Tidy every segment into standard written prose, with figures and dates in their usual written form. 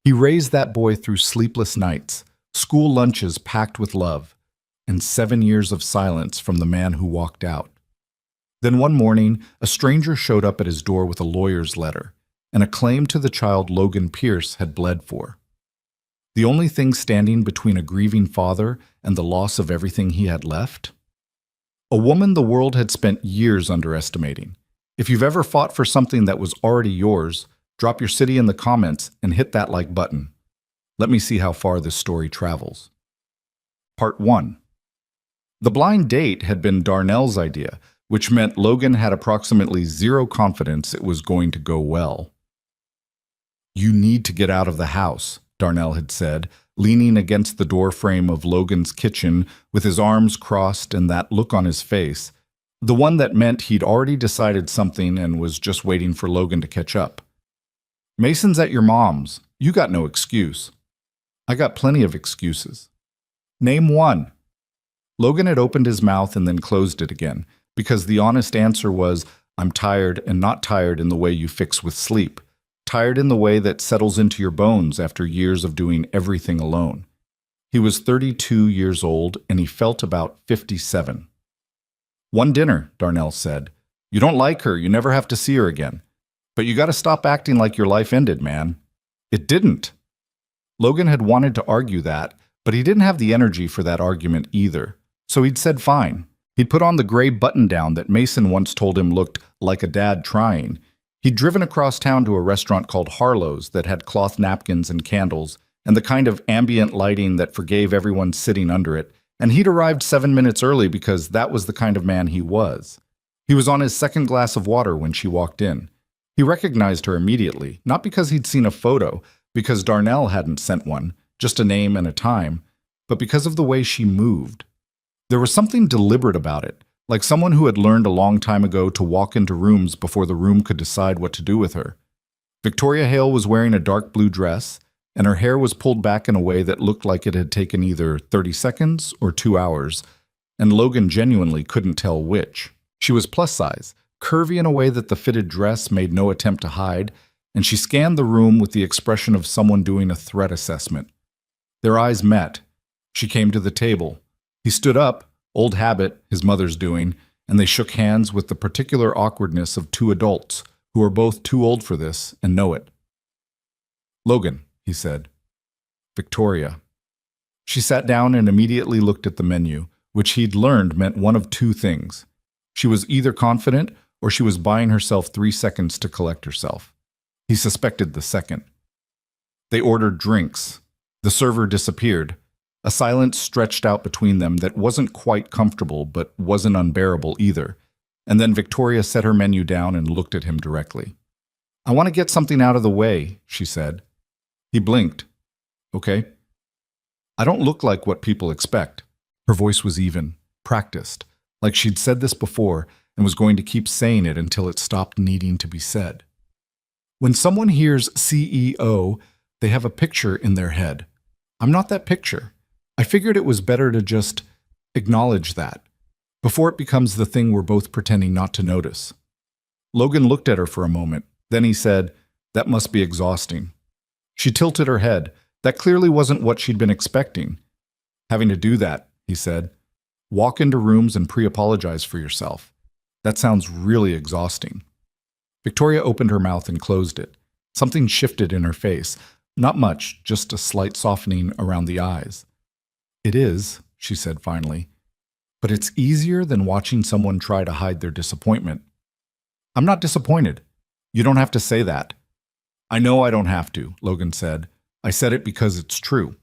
He raised that boy through sleepless nights, school lunches packed with love, and 7 years of silence from the man who walked out. Then one morning, a stranger showed up at his door with a lawyer's letter and a claim to the child Logan Pierce had bled for. The only thing standing between a grieving father and the loss of everything he had left? A woman the world had spent years underestimating. If you've ever fought for something that was already yours, drop your city in the comments and hit that like button. Let me see how far this story travels. Part 1. The blind date had been Darnell's idea, which meant Logan had approximately zero confidence it was going to go well. "You need to get out of the house," Darnell had said, leaning against the doorframe of Logan's kitchen with his arms crossed and that look on his face, the one that meant he'd already decided something and was just waiting for Logan to catch up. "Mason's at your mom's. You got no excuse." "I got plenty of excuses." "Name one." Logan had opened his mouth and then closed it again, because the honest answer was, "I'm tired, and not tired in the way you fix with sleep. Tired in the way that settles into your bones after years of doing everything alone." He was 32 years old, and he felt about 57. "One dinner," Darnell said. "You don't like her, you never have to see her again. But you gotta stop acting like your life ended, man." "It didn't." Logan had wanted to argue that, but he didn't have the energy for that argument either. So he'd said fine. He'd put on the gray button-down that Mason once told him looked like a dad trying. He'd driven across town to a restaurant called Harlow's that had cloth napkins and candles, and the kind of ambient lighting that forgave everyone sitting under it, and he'd arrived 7 minutes early because that was the kind of man he was. He was on his second glass of water when she walked in. He recognized her immediately, not because he'd seen a photo, because Darnell hadn't sent one, just a name and a time, but because of the way she moved. There was something deliberate about it, like someone who had learned a long time ago to walk into rooms before the room could decide what to do with her. Victoria Hale was wearing a dark blue dress, and her hair was pulled back in a way that looked like it had taken either 30 seconds or 2 hours, and Logan genuinely couldn't tell which. She was plus size, curvy in a way that the fitted dress made no attempt to hide, and she scanned the room with the expression of someone doing a threat assessment. Their eyes met. She came to the table. He stood up, old habit, his mother's doing, and they shook hands with the particular awkwardness of two adults who are both too old for this and know it. "Logan," he said. "Victoria." She sat down and immediately looked at the menu, which he'd learned meant one of two things. She was either confident or she was buying herself 3 seconds to collect herself. He suspected the second. They ordered drinks. The server disappeared. A silence stretched out between them that wasn't quite comfortable but wasn't unbearable either. And then Victoria set her menu down and looked at him directly. "I want to get something out of the way," she said. He blinked. "Okay." "I don't look like what people expect." Her voice was even, practiced, like she'd said this before and was going to keep saying it until it stopped needing to be said. When someone hears CEO, they have a picture in their head. I'm not that picture. I figured it was better to just acknowledge that, before it becomes the thing we're both pretending not to notice. Logan looked at her for a moment. Then he said, "That must be exhausting." She tilted her head. That clearly wasn't what she'd been expecting. "Having to do that," he said. "Walk into rooms and pre-apologize for yourself. That sounds really exhausting." Victoria opened her mouth and closed it. Something shifted in her face. Not much, just a slight softening around the eyes. "It is," she said finally. "But it's easier than watching someone try to hide their disappointment." "I'm not disappointed. You don't have to say that." "I know I don't have to," Logan said. "I said it because it's true."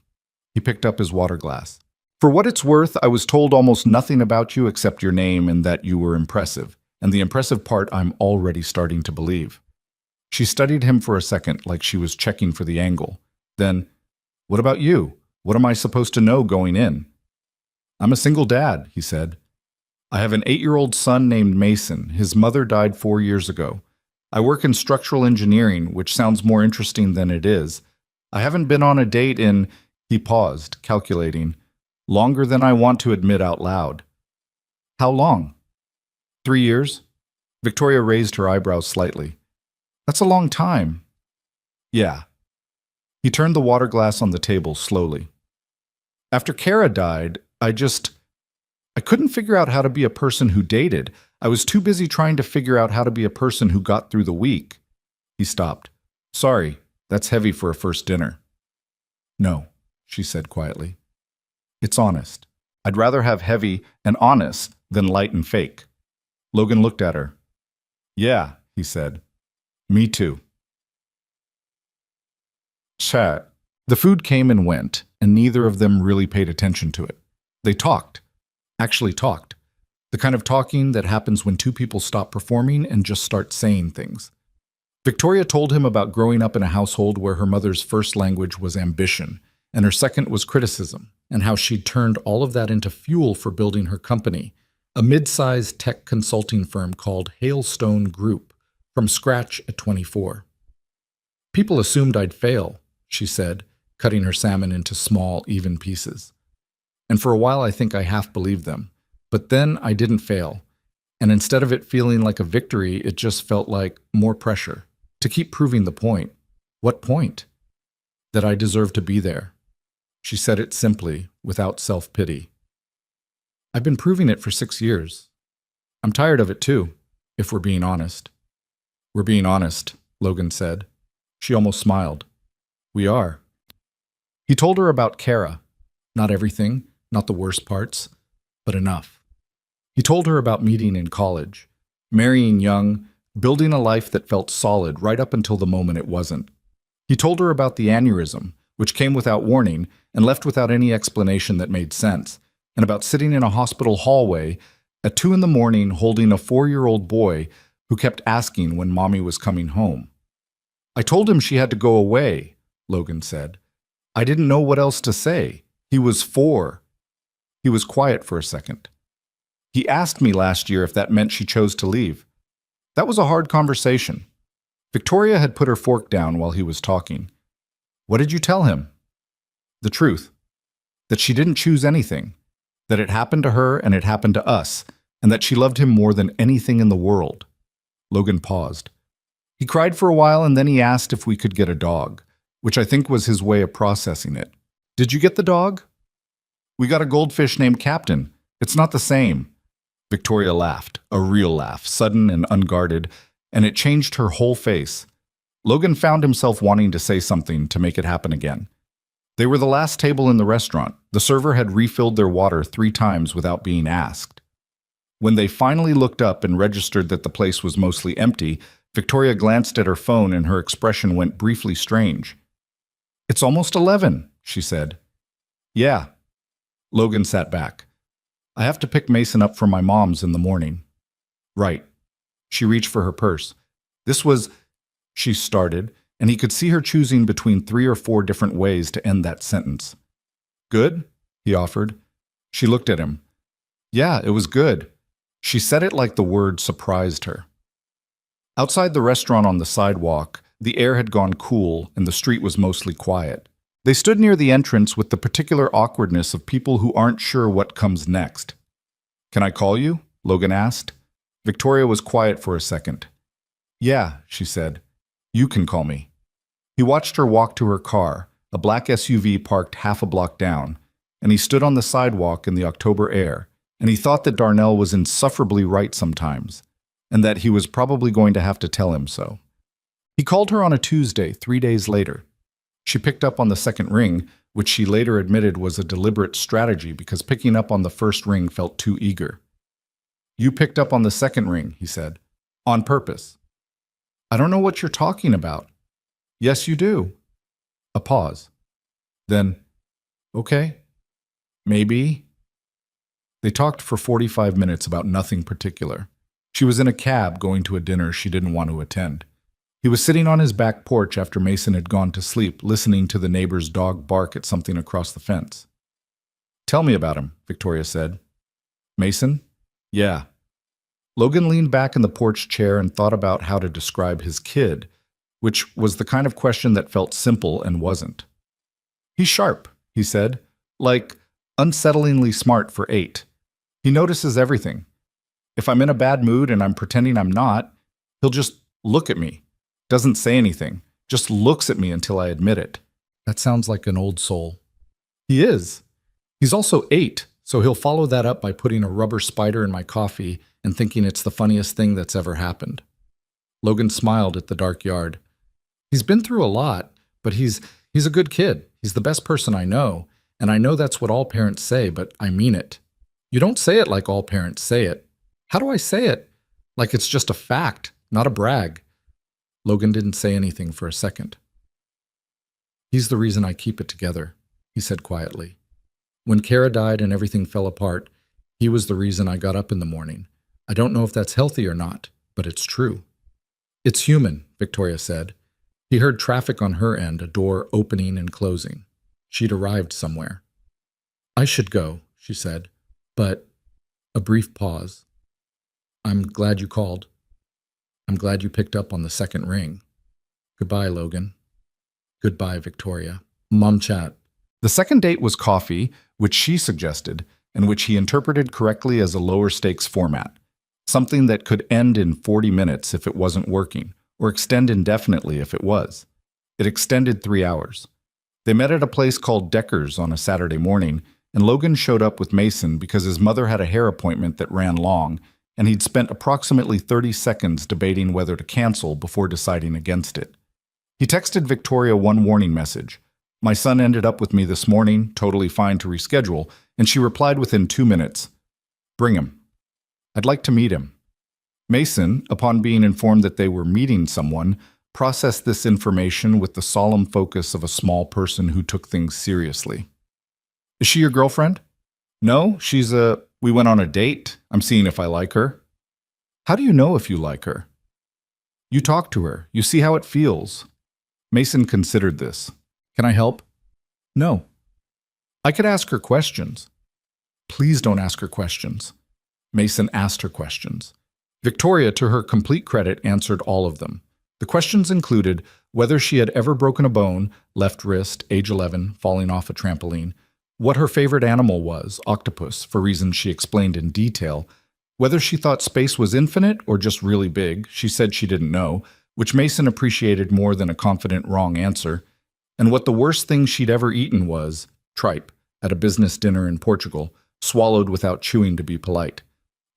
He picked up his water glass. "For what it's worth, I was told almost nothing about you except your name and that you were impressive. And the impressive part I'm already starting to believe." She studied him for a second like she was checking for the angle. Then, "What about you? What am I supposed to know going in?" "I'm a single dad," he said. "I have an 8-year-old son named Mason. His mother died 4 years ago. I work in structural engineering, which sounds more interesting than it is. I haven't been on a date in," he paused, calculating, "longer than I want to admit out loud." "How long?" 3 years. Victoria raised her eyebrows slightly. "That's a long time." "Yeah." He turned the water glass on the table slowly. After Kara died, I couldn't figure out how to be a person who dated. I was too busy trying to figure out how to be a person who got through the week. He stopped. Sorry, that's heavy for a first dinner. No, she said quietly. It's honest. I'd rather have heavy and honest than light and fake. Logan looked at her. Yeah, he said. Me too. Chat. The food came and went, and neither of them really paid attention to it. They talked. Actually talked. The kind of talking that happens when two people stop performing and just start saying things. Victoria told him about growing up in a household where her mother's first language was ambition, and her second was criticism, and how she'd turned all of that into fuel for building her company, a mid-sized tech consulting firm called Hailstone Group, from scratch at 24. People assumed I'd fail, she said, cutting her salmon into small, even pieces. And for a while I think I half believed them. But then I didn't fail. And instead of it feeling like a victory, it just felt like more pressure. To keep proving the point. What point? That I deserve to be there. She said it simply, without self-pity. I've been proving it for 6 years. I'm tired of it too, if we're being honest. We're being honest, Logan said. She almost smiled. We are. He told her about Kara. Not everything, not the worst parts, but enough. He told her about meeting in college, marrying young, building a life that felt solid right up until the moment it wasn't. He told her about the aneurysm, which came without warning and left without any explanation that made sense, and about sitting in a hospital hallway at 2 a.m. holding a 4-year-old boy who kept asking when mommy was coming home. I told him she had to go away, Logan said. I didn't know what else to say. He was 4. He was quiet for a second. He asked me last year if that meant she chose to leave. That was a hard conversation. Victoria had put her fork down while he was talking. What did you tell him? The truth. That she didn't choose anything. That it happened to her and it happened to us, and that she loved him more than anything in the world. Logan paused. He cried for a while and then he asked if we could get a dog, which I think was his way of processing it. Did you get the dog? We got a goldfish named Captain. It's not the same. Victoria laughed, a real laugh, sudden and unguarded, and it changed her whole face. Logan found himself wanting to say something to make it happen again. They were the last table in the restaurant. The server had refilled their water 3 times without being asked. When they finally looked up and registered that the place was mostly empty, Victoria glanced at her phone and her expression went briefly strange. It's almost 11, she said. Yeah. Logan sat back. I have to pick Mason up from my mom's in the morning. Right. She reached for her purse. This was, she started, and he could see her choosing between 3 or 4 different ways to end that sentence. Good? He offered. She looked at him. Yeah, it was good. She said it like the word surprised her. Outside the restaurant on the sidewalk, the air had gone cool and the street was mostly quiet. They stood near the entrance with the particular awkwardness of people who aren't sure what comes next. Can I call you? Logan asked. Victoria was quiet for a second. Yeah, she said. You can call me. He watched her walk to her car, a black SUV parked half a block down, and he stood on the sidewalk in the October air, and he thought that Darnell was insufferably right sometimes, and that he was probably going to have to tell him so. He called her on a Tuesday, 3 days later. She picked up on the second ring, which she later admitted was a deliberate strategy because picking up on the first ring felt too eager. You picked up on the second ring, he said. On purpose. I don't know what you're talking about. Yes, you do. A pause. Then, okay, maybe. They talked for 45 minutes about nothing particular. She was in a cab going to a dinner she didn't want to attend. He was sitting on his back porch after Mason had gone to sleep, listening to the neighbor's dog bark at something across the fence. Tell me about him, Victoria said. Mason? Yeah. Logan leaned back in the porch chair and thought about how to describe his kid, which was the kind of question that felt simple and wasn't. He's sharp, he said, like unsettlingly smart for 8. He notices everything. If I'm in a bad mood and I'm pretending I'm not, he'll just look at me. Doesn't say anything, just looks at me until I admit it. That sounds like an old soul. He is. He's also 8, so he'll follow that up by putting a rubber spider in my coffee and thinking it's the funniest thing that's ever happened. Logan smiled at the dark yard. He's been through a lot, but he's a good kid. He's the best person I know, and I know that's what all parents say, but I mean it. You don't say it like all parents say it. How do I say it? Like it's just a fact, not a brag. Logan didn't say anything for a second. He's the reason I keep it together, he said quietly. When Kara died and everything fell apart, he was the reason I got up in the morning. I don't know if that's healthy or not, but it's true. It's human, Victoria said. He heard traffic on her end, a door opening and closing. She'd arrived somewhere. I should go, she said, but a brief pause. I'm glad you called. I'm glad you picked up on the second ring. Goodbye, Logan. Goodbye, Victoria. Mom chat. The second date was coffee, which she suggested, and which he interpreted correctly as a lower stakes format. Something that could end in 40 minutes if it wasn't working, or extend indefinitely if it was. It extended 3 hours. They met at a place called Decker's on a Saturday morning, and Logan showed up with Mason because his mother had a hair appointment that ran long, and he'd spent approximately 30 seconds debating whether to cancel before deciding against it. He texted Victoria one warning message. My son ended up with me this morning, totally fine to reschedule, and she replied within 2 minutes. Bring him. I'd like to meet him. Mason, upon being informed that they were meeting someone, processed this information with the solemn focus of a small person who took things seriously. Is she your girlfriend? No, we went on a date. I'm seeing if I like her. How do you know if you like her? You talk to her. You see how it feels. Mason considered this. Can I help? No. I could ask her questions. Please don't ask her questions. Mason asked her questions. Victoria, to her complete credit, answered all of them. The questions included whether she had ever broken a bone, left wrist, age 11, falling off a trampoline, what her favorite animal was, octopus, for reasons she explained in detail, whether she thought space was infinite or just really big, she said she didn't know, which Mason appreciated more than a confident wrong answer, and what the worst thing she'd ever eaten was tripe, at a business dinner in Portugal, swallowed without chewing to be polite.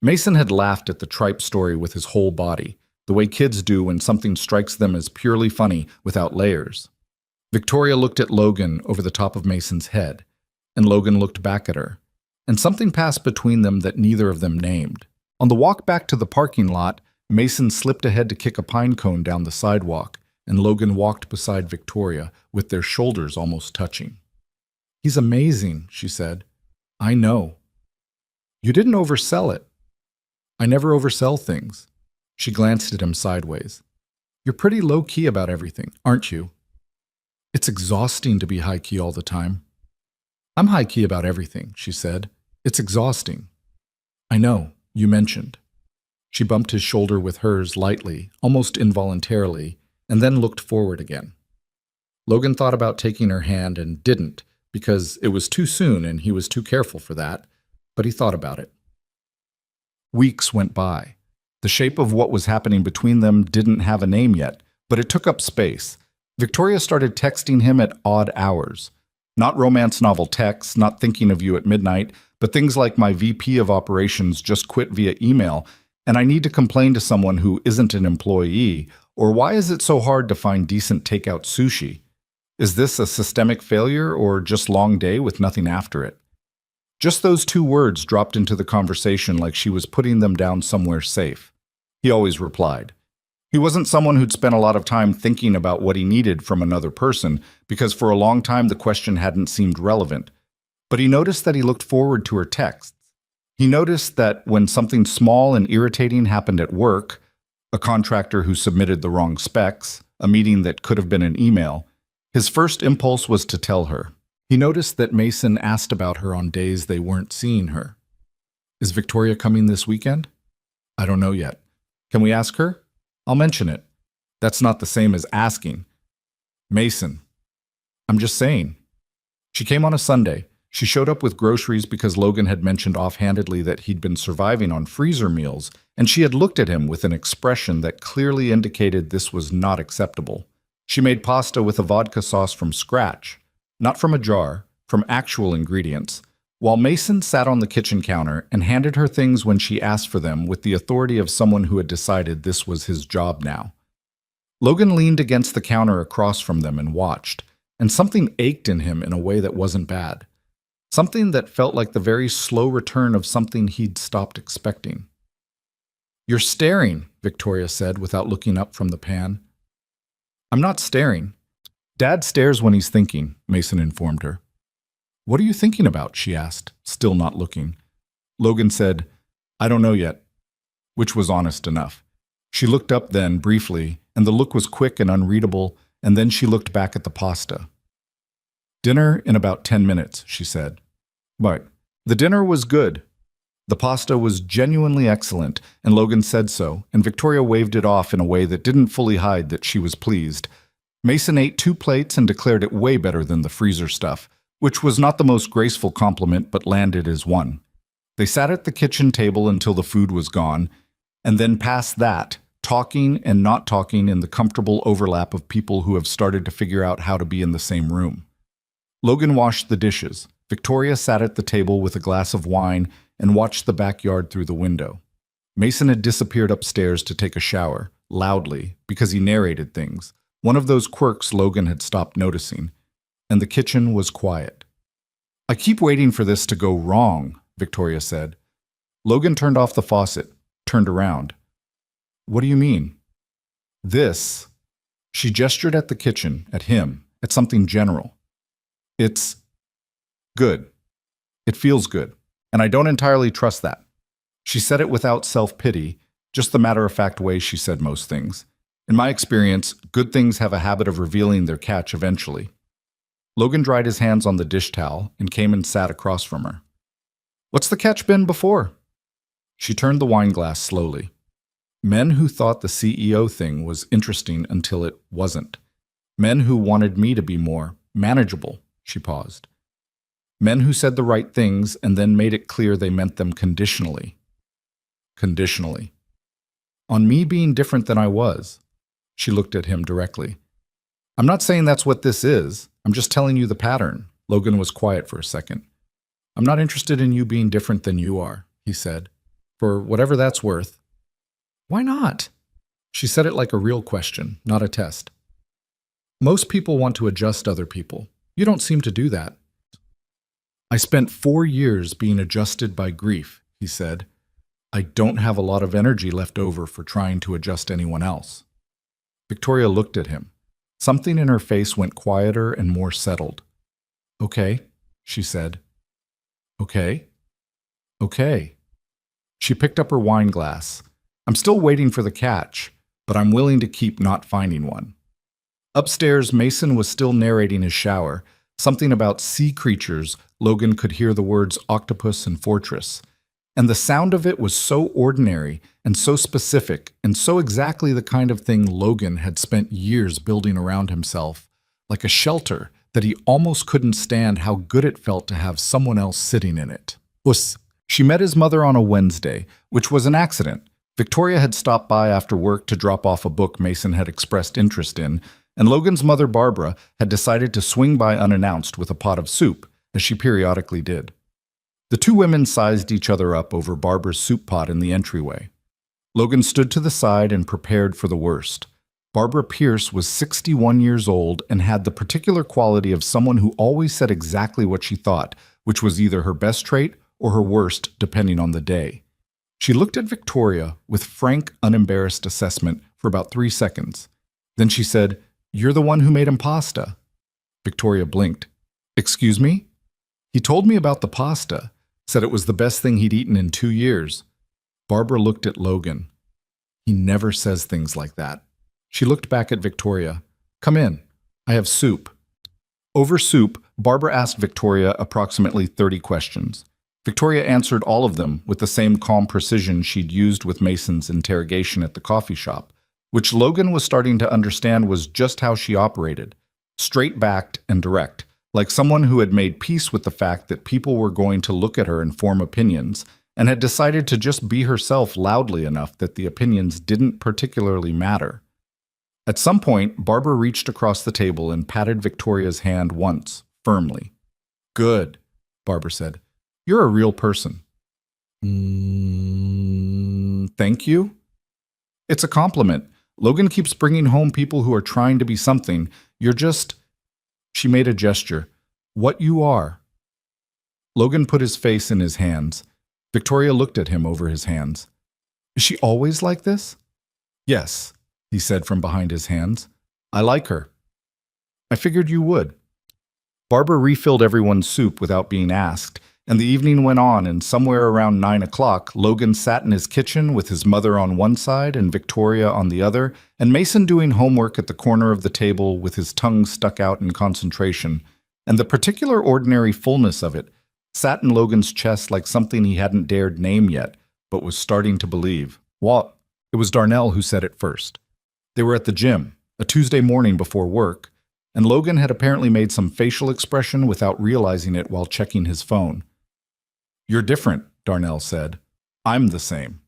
Mason had laughed at the tripe story with his whole body, the way kids do when something strikes them as purely funny without layers. Victoria looked at Logan over the top of Mason's head, and Logan looked back at her, and something passed between them that neither of them named. On the walk back to the parking lot, Mason slipped ahead to kick a pine cone down the sidewalk, and Logan walked beside Victoria, with their shoulders almost touching. He's amazing, she said. I know. You didn't oversell it. I never oversell things. She glanced at him sideways. You're pretty low-key about everything, aren't you? It's exhausting to be high-key all the time. I'm high-key about everything, she said. It's exhausting. I know, you mentioned. She bumped his shoulder with hers lightly, almost involuntarily, and then looked forward again. Logan thought about taking her hand and didn't, because it was too soon and he was too careful for that, but he thought about it. Weeks went by. The shape of what was happening between them didn't have a name yet, but it took up space. Victoria started texting him at odd hours. Not romance novel texts, not thinking of you at midnight, but things like my VP of operations just quit via email, and I need to complain to someone who isn't an employee, or why is it so hard to find decent takeout sushi? Is this a systemic failure or just long day with nothing after it? Just those 2 words dropped into the conversation like she was putting them down somewhere safe. He always replied. He wasn't someone who'd spent a lot of time thinking about what he needed from another person, because for a long time the question hadn't seemed relevant. But he noticed that he looked forward to her texts. He noticed that when something small and irritating happened at work, a contractor who submitted the wrong specs, a meeting that could have been an email, his first impulse was to tell her. He noticed that Mason asked about her on days they weren't seeing her. Is Victoria coming this weekend? I don't know yet. Can we ask her? I'll mention it. That's not the same as asking. Mason. I'm just saying. She came on a Sunday. She showed up with groceries because Logan had mentioned offhandedly that he'd been surviving on freezer meals, and she had looked at him with an expression that clearly indicated this was not acceptable. She made pasta with a vodka sauce from scratch, not from a jar, from actual ingredients, while Mason sat on the kitchen counter and handed her things when she asked for them with the authority of someone who had decided this was his job now. Logan leaned against the counter across from them and watched, and something ached in him in a way that wasn't bad. Something that felt like the very slow return of something he'd stopped expecting. "You're staring," Victoria said without looking up from the pan. "I'm not staring. Dad stares when he's thinking," Mason informed her. "What are you thinking about?" she asked, still not looking. Logan said, "I don't know yet," which was honest enough. She looked up then, briefly, and the look was quick and unreadable, and then she looked back at the pasta. "Dinner in about 10 minutes, she said. But the dinner was good. The pasta was genuinely excellent, and Logan said so, and Victoria waved it off in a way that didn't fully hide that she was pleased. Mason ate 2 plates and declared it way better than the freezer stuff, which was not the most graceful compliment but landed as one. They sat at the kitchen table until the food was gone, and then past that, talking and not talking in the comfortable overlap of people who have started to figure out how to be in the same room. Logan washed the dishes. Victoria sat at the table with a glass of wine and watched the backyard through the window. Mason had disappeared upstairs to take a shower, loudly, because he narrated things, one of those quirks Logan had stopped noticing, and the kitchen was quiet. "I keep waiting for this to go wrong," Victoria said. Logan turned off the faucet, turned around. "What do you mean?" "This." She gestured at the kitchen, at him, at something general. "It's good. It feels good, and I don't entirely trust that." She said it without self-pity, just the matter-of-fact way she said most things. In my experience, good things have a habit of revealing their catch eventually. Logan dried his hands on the dish towel and came and sat across from her. "What's the catch been before?" She turned the wine glass slowly. "Men who thought the CEO thing was interesting until it wasn't. Men who wanted me to be more manageable," she paused. "Men who said the right things and then made it clear they meant them conditionally. Conditionally. On me being different than I was." She looked at him directly. "I'm not saying that's what this is. I'm just telling you the pattern." Logan was quiet for a second. "I'm not interested in you being different than you are," he said. "For whatever that's worth." "Why not?" She said it like a real question, not a test. "Most people want to adjust other people. You don't seem to do that." "I spent 4 years being adjusted by grief," he said. "I don't have a lot of energy left over for trying to adjust anyone else." Victoria looked at him. Something in her face went quieter and more settled. "Okay," she said. "Okay. Okay." She picked up her wine glass. "I'm still waiting for the catch, but I'm willing to keep not finding one." Upstairs, Mason was still narrating his shower. Something about sea creatures. Logan could hear the words octopus and fortress. And the sound of it was so ordinary and so specific and so exactly the kind of thing Logan had spent years building around himself, like a shelter that he almost couldn't stand how good it felt to have someone else sitting in it. She met his mother on a Wednesday, which was an accident. Victoria had stopped by after work to drop off a book Mason had expressed interest in, and Logan's mother, Barbara, had decided to swing by unannounced with a pot of soup, as she periodically did. The two women sized each other up over Barbara's soup pot in the entryway. Logan stood to the side and prepared for the worst. Barbara Pierce was 61 years old and had the particular quality of someone who always said exactly what she thought, which was either her best trait or her worst, depending on the day. She looked at Victoria with frank, unembarrassed assessment for about 3 seconds. Then she said, "You're the one who made him pasta." Victoria blinked. "Excuse me?" "He told me about the pasta. Said it was the best thing he'd eaten in 2 years. Barbara looked at Logan. "He never says things like that." She looked back at Victoria. "Come in. I have soup." Over soup, Barbara asked Victoria approximately 30 questions. Victoria answered all of them with the same calm precision she'd used with Mason's interrogation at the coffee shop, which Logan was starting to understand was just how she operated, straight-backed and direct, like someone who had made peace with the fact that people were going to look at her and form opinions, and had decided to just be herself loudly enough that the opinions didn't particularly matter. At some point, Barbara reached across the table and patted Victoria's hand once, firmly. Good, Barbara said. You're a real person. Thank you? It's a compliment. Logan keeps bringing home people who are trying to be something. You're just... She made a gesture. What you are. Logan put his face in his hands. Victoria looked at him over his hands. Is she always like this? Yes, he said from behind his hands. I like her. I figured you would. Barbara refilled everyone's soup without being asked, and the evening went on, and somewhere around 9 o'clock, Logan sat in his kitchen with his mother on one side and Victoria on the other, and Mason doing homework at the corner of the table with his tongue stuck out in concentration, and the particular ordinary fullness of it sat in Logan's chest like something he hadn't dared name yet, but was starting to believe. What? It was Darnell who said it first. They were at the gym, a Tuesday morning before work, and Logan had apparently made some facial expression without realizing it while checking his phone. You're different, Darnell said. I'm the same.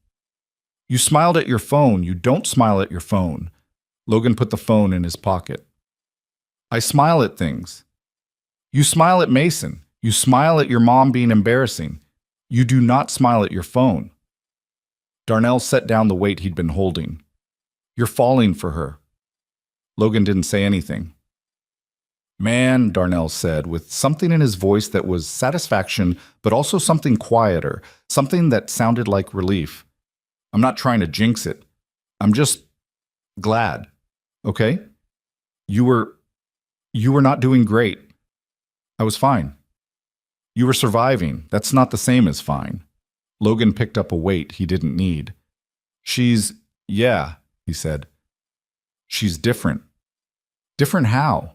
You smiled at your phone. You don't smile at your phone. Logan put the phone in his pocket. I smile at things. You smile at Mason. You smile at your mom being embarrassing. You do not smile at your phone. Darnell set down the weight he'd been holding. You're falling for her. Logan didn't say anything. Man, Darnell said, with something in his voice that was satisfaction, but also something quieter, something that sounded like relief. I'm not trying to jinx it. I'm just glad. Okay? You were not doing great. I was fine. You were surviving. That's not the same as fine. Logan picked up a weight he didn't need. Yeah, he said. She's different. Different how?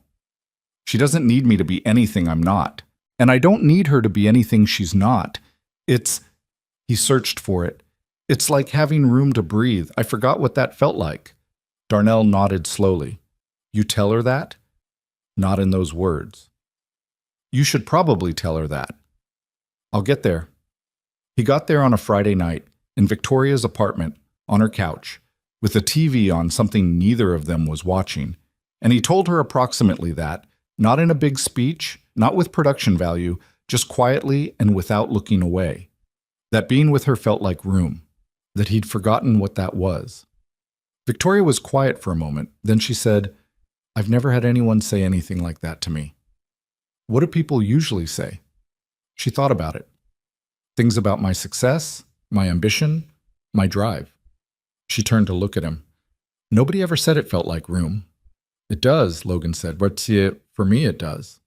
She doesn't need me to be anything I'm not. And I don't need her to be anything she's not. He searched for it. It's like having room to breathe. I forgot what that felt like. Darnell nodded slowly. You tell her that? Not in those words. You should probably tell her that. I'll get there. He got there on a Friday night, in Victoria's apartment, on her couch, with a TV on something neither of them was watching, and he told her approximately that, not in a big speech, not with production value, just quietly and without looking away. That being with her felt like room, that he'd forgotten what that was. Victoria was quiet for a moment, then she said, I've never had anyone say anything like that to me. What do people usually say? She thought about it. Things about my success, my ambition, my drive. She turned to look at him. Nobody ever said it felt like room. It does, Logan said, but for me it does.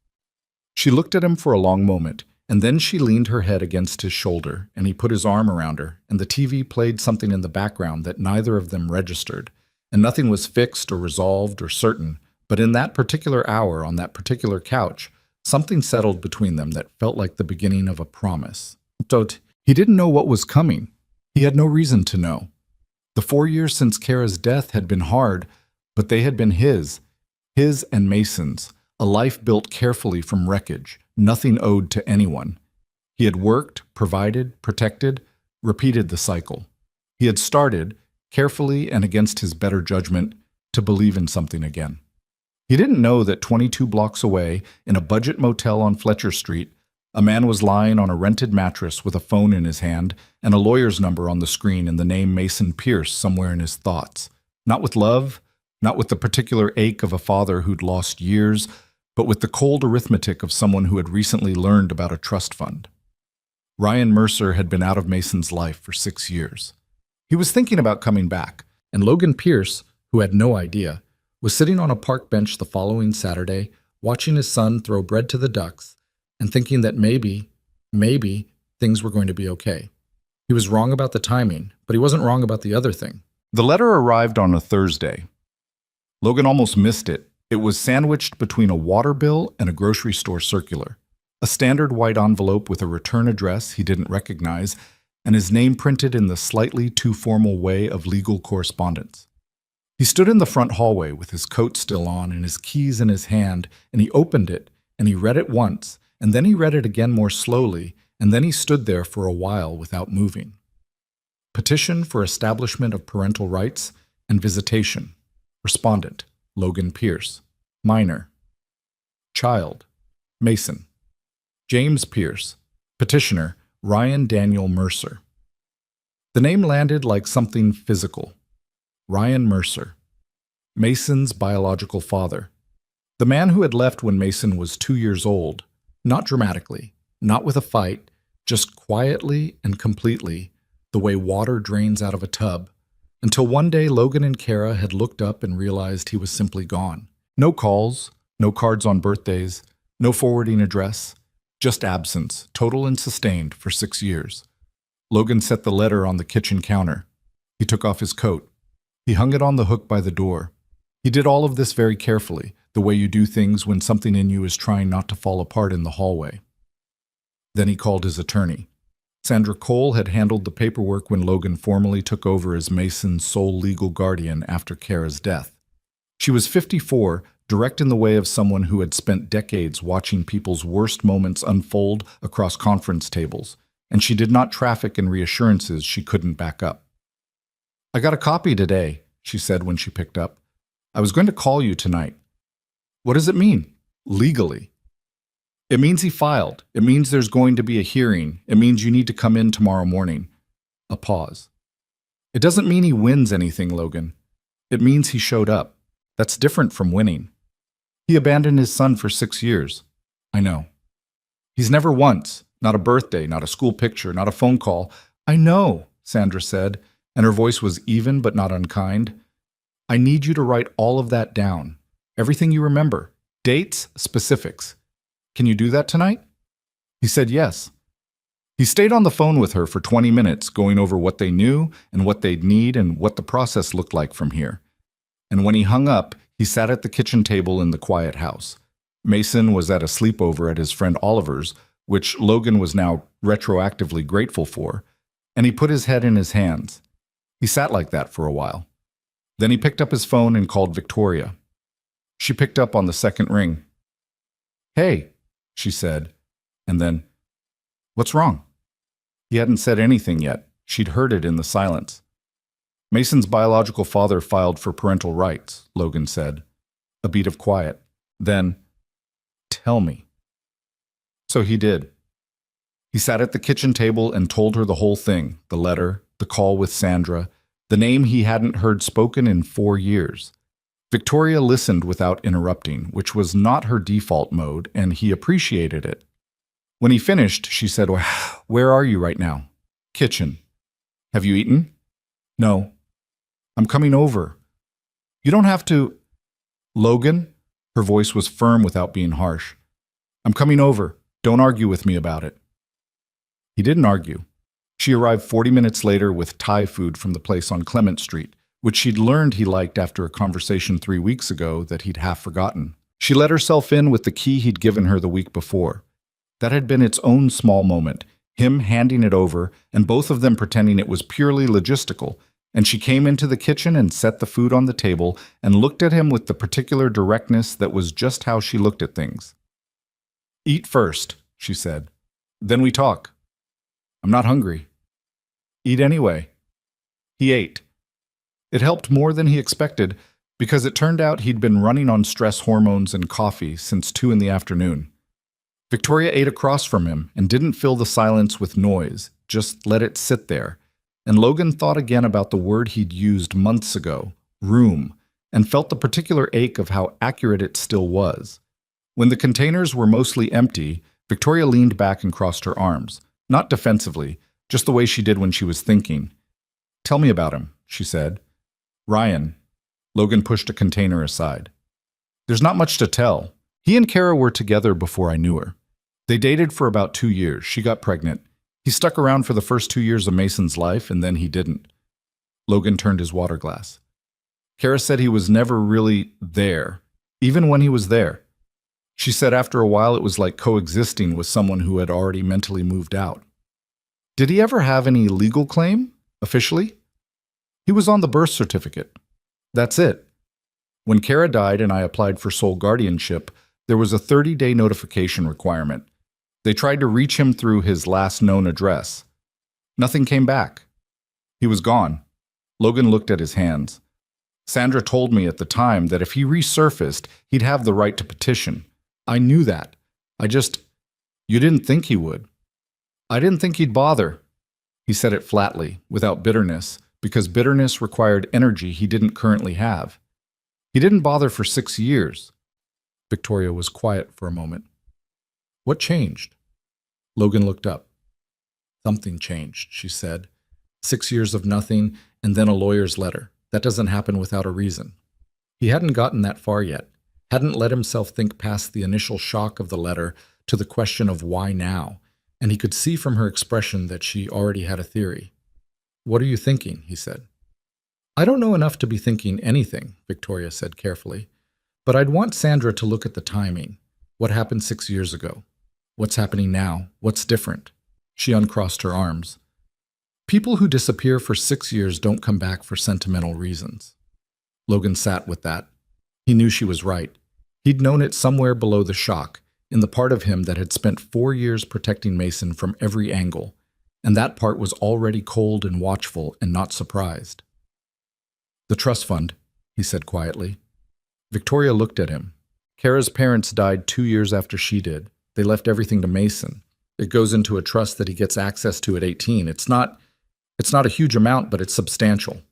She looked at him for a long moment, and then she leaned her head against his shoulder, and he put his arm around her, and the TV played something in the background that neither of them registered, and nothing was fixed or resolved or certain, but in that particular hour on that particular couch, something settled between them that felt like the beginning of a promise. So he didn't know what was coming. He had no reason to know. The 4 years since Kara's death had been hard, but they had been his and Mason's, a life built carefully from wreckage, nothing owed to anyone. He had worked, provided, protected, repeated the cycle. He had started, carefully and against his better judgment, to believe in something again. He didn't know that 22 blocks away, in a budget motel on Fletcher Street, a man was lying on a rented mattress with a phone in his hand and a lawyer's number on the screen and the name Mason Pierce somewhere in his thoughts. Not with love, not with the particular ache of a father who'd lost years, but with the cold arithmetic of someone who had recently learned about a trust fund. Ryan Mercer had been out of Mason's life for 6 years. He was thinking about coming back, and Logan Pierce, who had no idea, was sitting on a park bench the following Saturday, watching his son throw bread to the ducks, and thinking that maybe things were going to be okay. He was wrong about the timing, but he wasn't wrong about the other thing. The letter arrived on a Thursday. Logan almost missed it. It was sandwiched between a water bill and a grocery store circular, a standard white envelope with a return address he didn't recognize, and his name printed in the slightly too formal way of legal correspondence. He stood in the front hallway with his coat still on and his keys in his hand, and he opened it, and he read it once, and then he read it again more slowly, and then he stood there for a while without moving. Petition for establishment of parental rights and visitation. Respondent, Logan Pierce. Minor. Child, Mason. James Pierce. Petitioner, Ryan Daniel Mercer. The name landed like something physical. Ryan Mercer. Mason's biological father. The man who had left when Mason was 2 years old, not dramatically, not with a fight, just quietly and completely, the way water drains out of a tub, until one day Logan and Kara had looked up and realized he was simply gone. No calls, no cards on birthdays, no forwarding address, just absence, total and sustained, for 6 years. Logan set the letter on the kitchen counter. He took off his coat. He hung it on the hook by the door. He did all of this very carefully, the way you do things when something in you is trying not to fall apart in the hallway. Then he called his attorney. Sandra Cole had handled the paperwork when Logan formally took over as Mason's sole legal guardian after Kara's death. She was 54, direct in the way of someone who had spent decades watching people's worst moments unfold across conference tables, and she did not traffic in reassurances she couldn't back up. "I got a copy today," she said when she picked up. "I was going to call you tonight." "What does it mean?" "Legally." "It means he filed. It means there's going to be a hearing. It means you need to come in tomorrow morning." A pause. "It doesn't mean he wins anything, Logan. It means he showed up. That's different from winning. He abandoned his son for 6 years." "I know." "He's never once, not a birthday, not a school picture, not a phone call." "I know," Sandra said, and her voice was even but not unkind. "I need you to write all of that down. Everything you remember. Dates, specifics. Can you do that tonight?" He said yes. He stayed on the phone with her for 20 minutes, going over what they knew and what they'd need and what the process looked like from here. And when he hung up, he sat at the kitchen table in the quiet house. Mason was at a sleepover at his friend Oliver's, which Logan was now retroactively grateful for, and he put his head in his hands. He sat like that for a while. Then he picked up his phone and called Victoria. She picked up on the second ring. "Hey," she said, and then, "What's wrong?" He hadn't said anything yet. She'd heard it in the silence. "Mason's biological father filed for parental rights," Logan said. A beat of quiet. Then, "Tell me." So he did. He sat at the kitchen table and told her the whole thing, the letter, the call with Sandra, the name he hadn't heard spoken in 4 years. Victoria listened without interrupting, which was not her default mode, and he appreciated it. When he finished, she said, "Where are you right now?" "Kitchen." "Have you eaten?" "No." "I'm coming over." "You don't have to." "Logan," her voice was firm without being harsh. "I'm coming over. Don't argue with me about it." He didn't argue. She arrived 40 minutes later with Thai food from the place on Clement Street, which she'd learned he liked after a conversation 3 weeks ago that he'd half forgotten. She let herself in with the key he'd given her the week before. That had been its own small moment, him handing it over and both of them pretending it was purely logistical, and she came into the kitchen and set the food on the table and looked at him with the particular directness that was just how she looked at things. "Eat first," she said. "Then we talk." "I'm not hungry." "Eat anyway." He ate. It helped more than he expected, because it turned out he'd been running on stress hormones and coffee since 2 in the afternoon. Victoria ate across from him and didn't fill the silence with noise, just let it sit there. And Logan thought again about the word he'd used months ago, room, and felt the particular ache of how accurate it still was. When the containers were mostly empty, Victoria leaned back and crossed her arms, not defensively, just the way she did when she was thinking. "Tell me about him," she said. "Ryan." Logan pushed a container aside. "There's not much to tell. He and Kara were together before I knew her. They dated for about 2 years. She got pregnant. He stuck around for the first 2 years of Mason's life, and then he didn't." Logan turned his water glass. "Kara said he was never really there, even when he was there. She said after a while it was like coexisting with someone who had already mentally moved out." "Did he ever have any legal claim, officially?" "He was on the birth certificate. That's it. When Kara died and I applied for sole guardianship, there was a 30-day notification requirement. They tried to reach him through his last known address. Nothing came back. He was gone." Logan looked at his hands. Sandra told me at the time that if he resurfaced, he'd have the right to petition. I knew that. You didn't think he would. I didn't think he'd bother. He said it flatly, without bitterness, because bitterness required energy he didn't currently have. He didn't bother for 6 years. Victoria was quiet for a moment. What changed? Logan looked up. Something changed, she said. 6 years of nothing, and then a lawyer's letter. That doesn't happen without a reason. He hadn't gotten that far yet, hadn't let himself think past the initial shock of the letter to the question of why now, and he could see from her expression that she already had a theory. What are you thinking? He said. I don't know enough to be thinking anything, Victoria said carefully, but I'd want Sandra to look at the timing. What happened 6 years ago? What's happening now? What's different? She uncrossed her arms. People who disappear for 6 years don't come back for sentimental reasons. Logan sat with that. He knew she was right. He'd known it somewhere below the shock, in the part of him that had spent 4 years protecting Mason from every angle, and that part was already cold and watchful and not surprised. The trust fund, he said quietly. Victoria looked at him. Kara's parents died 2 years after she did. They left everything to Mason. It goes into a trust that he gets access to at 18. It's not a huge amount, but it's substantial.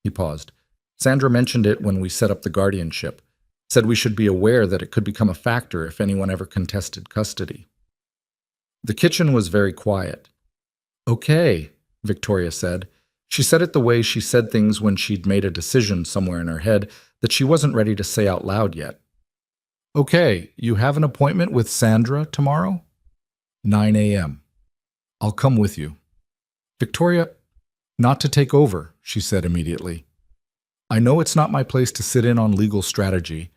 He paused. Sandra mentioned it when we set up the guardianship. Said we should be aware that it could become a factor if anyone ever contested custody. The kitchen was very quiet. Okay, Victoria said. She said it the way she said things when she'd made a decision somewhere in her head that she wasn't ready to say out loud yet. Okay, you have an appointment with Sandra tomorrow? 9 a.m. I'll come with you. Victoria, not to take over, she said immediately. I know it's not my place to sit in on legal strategy.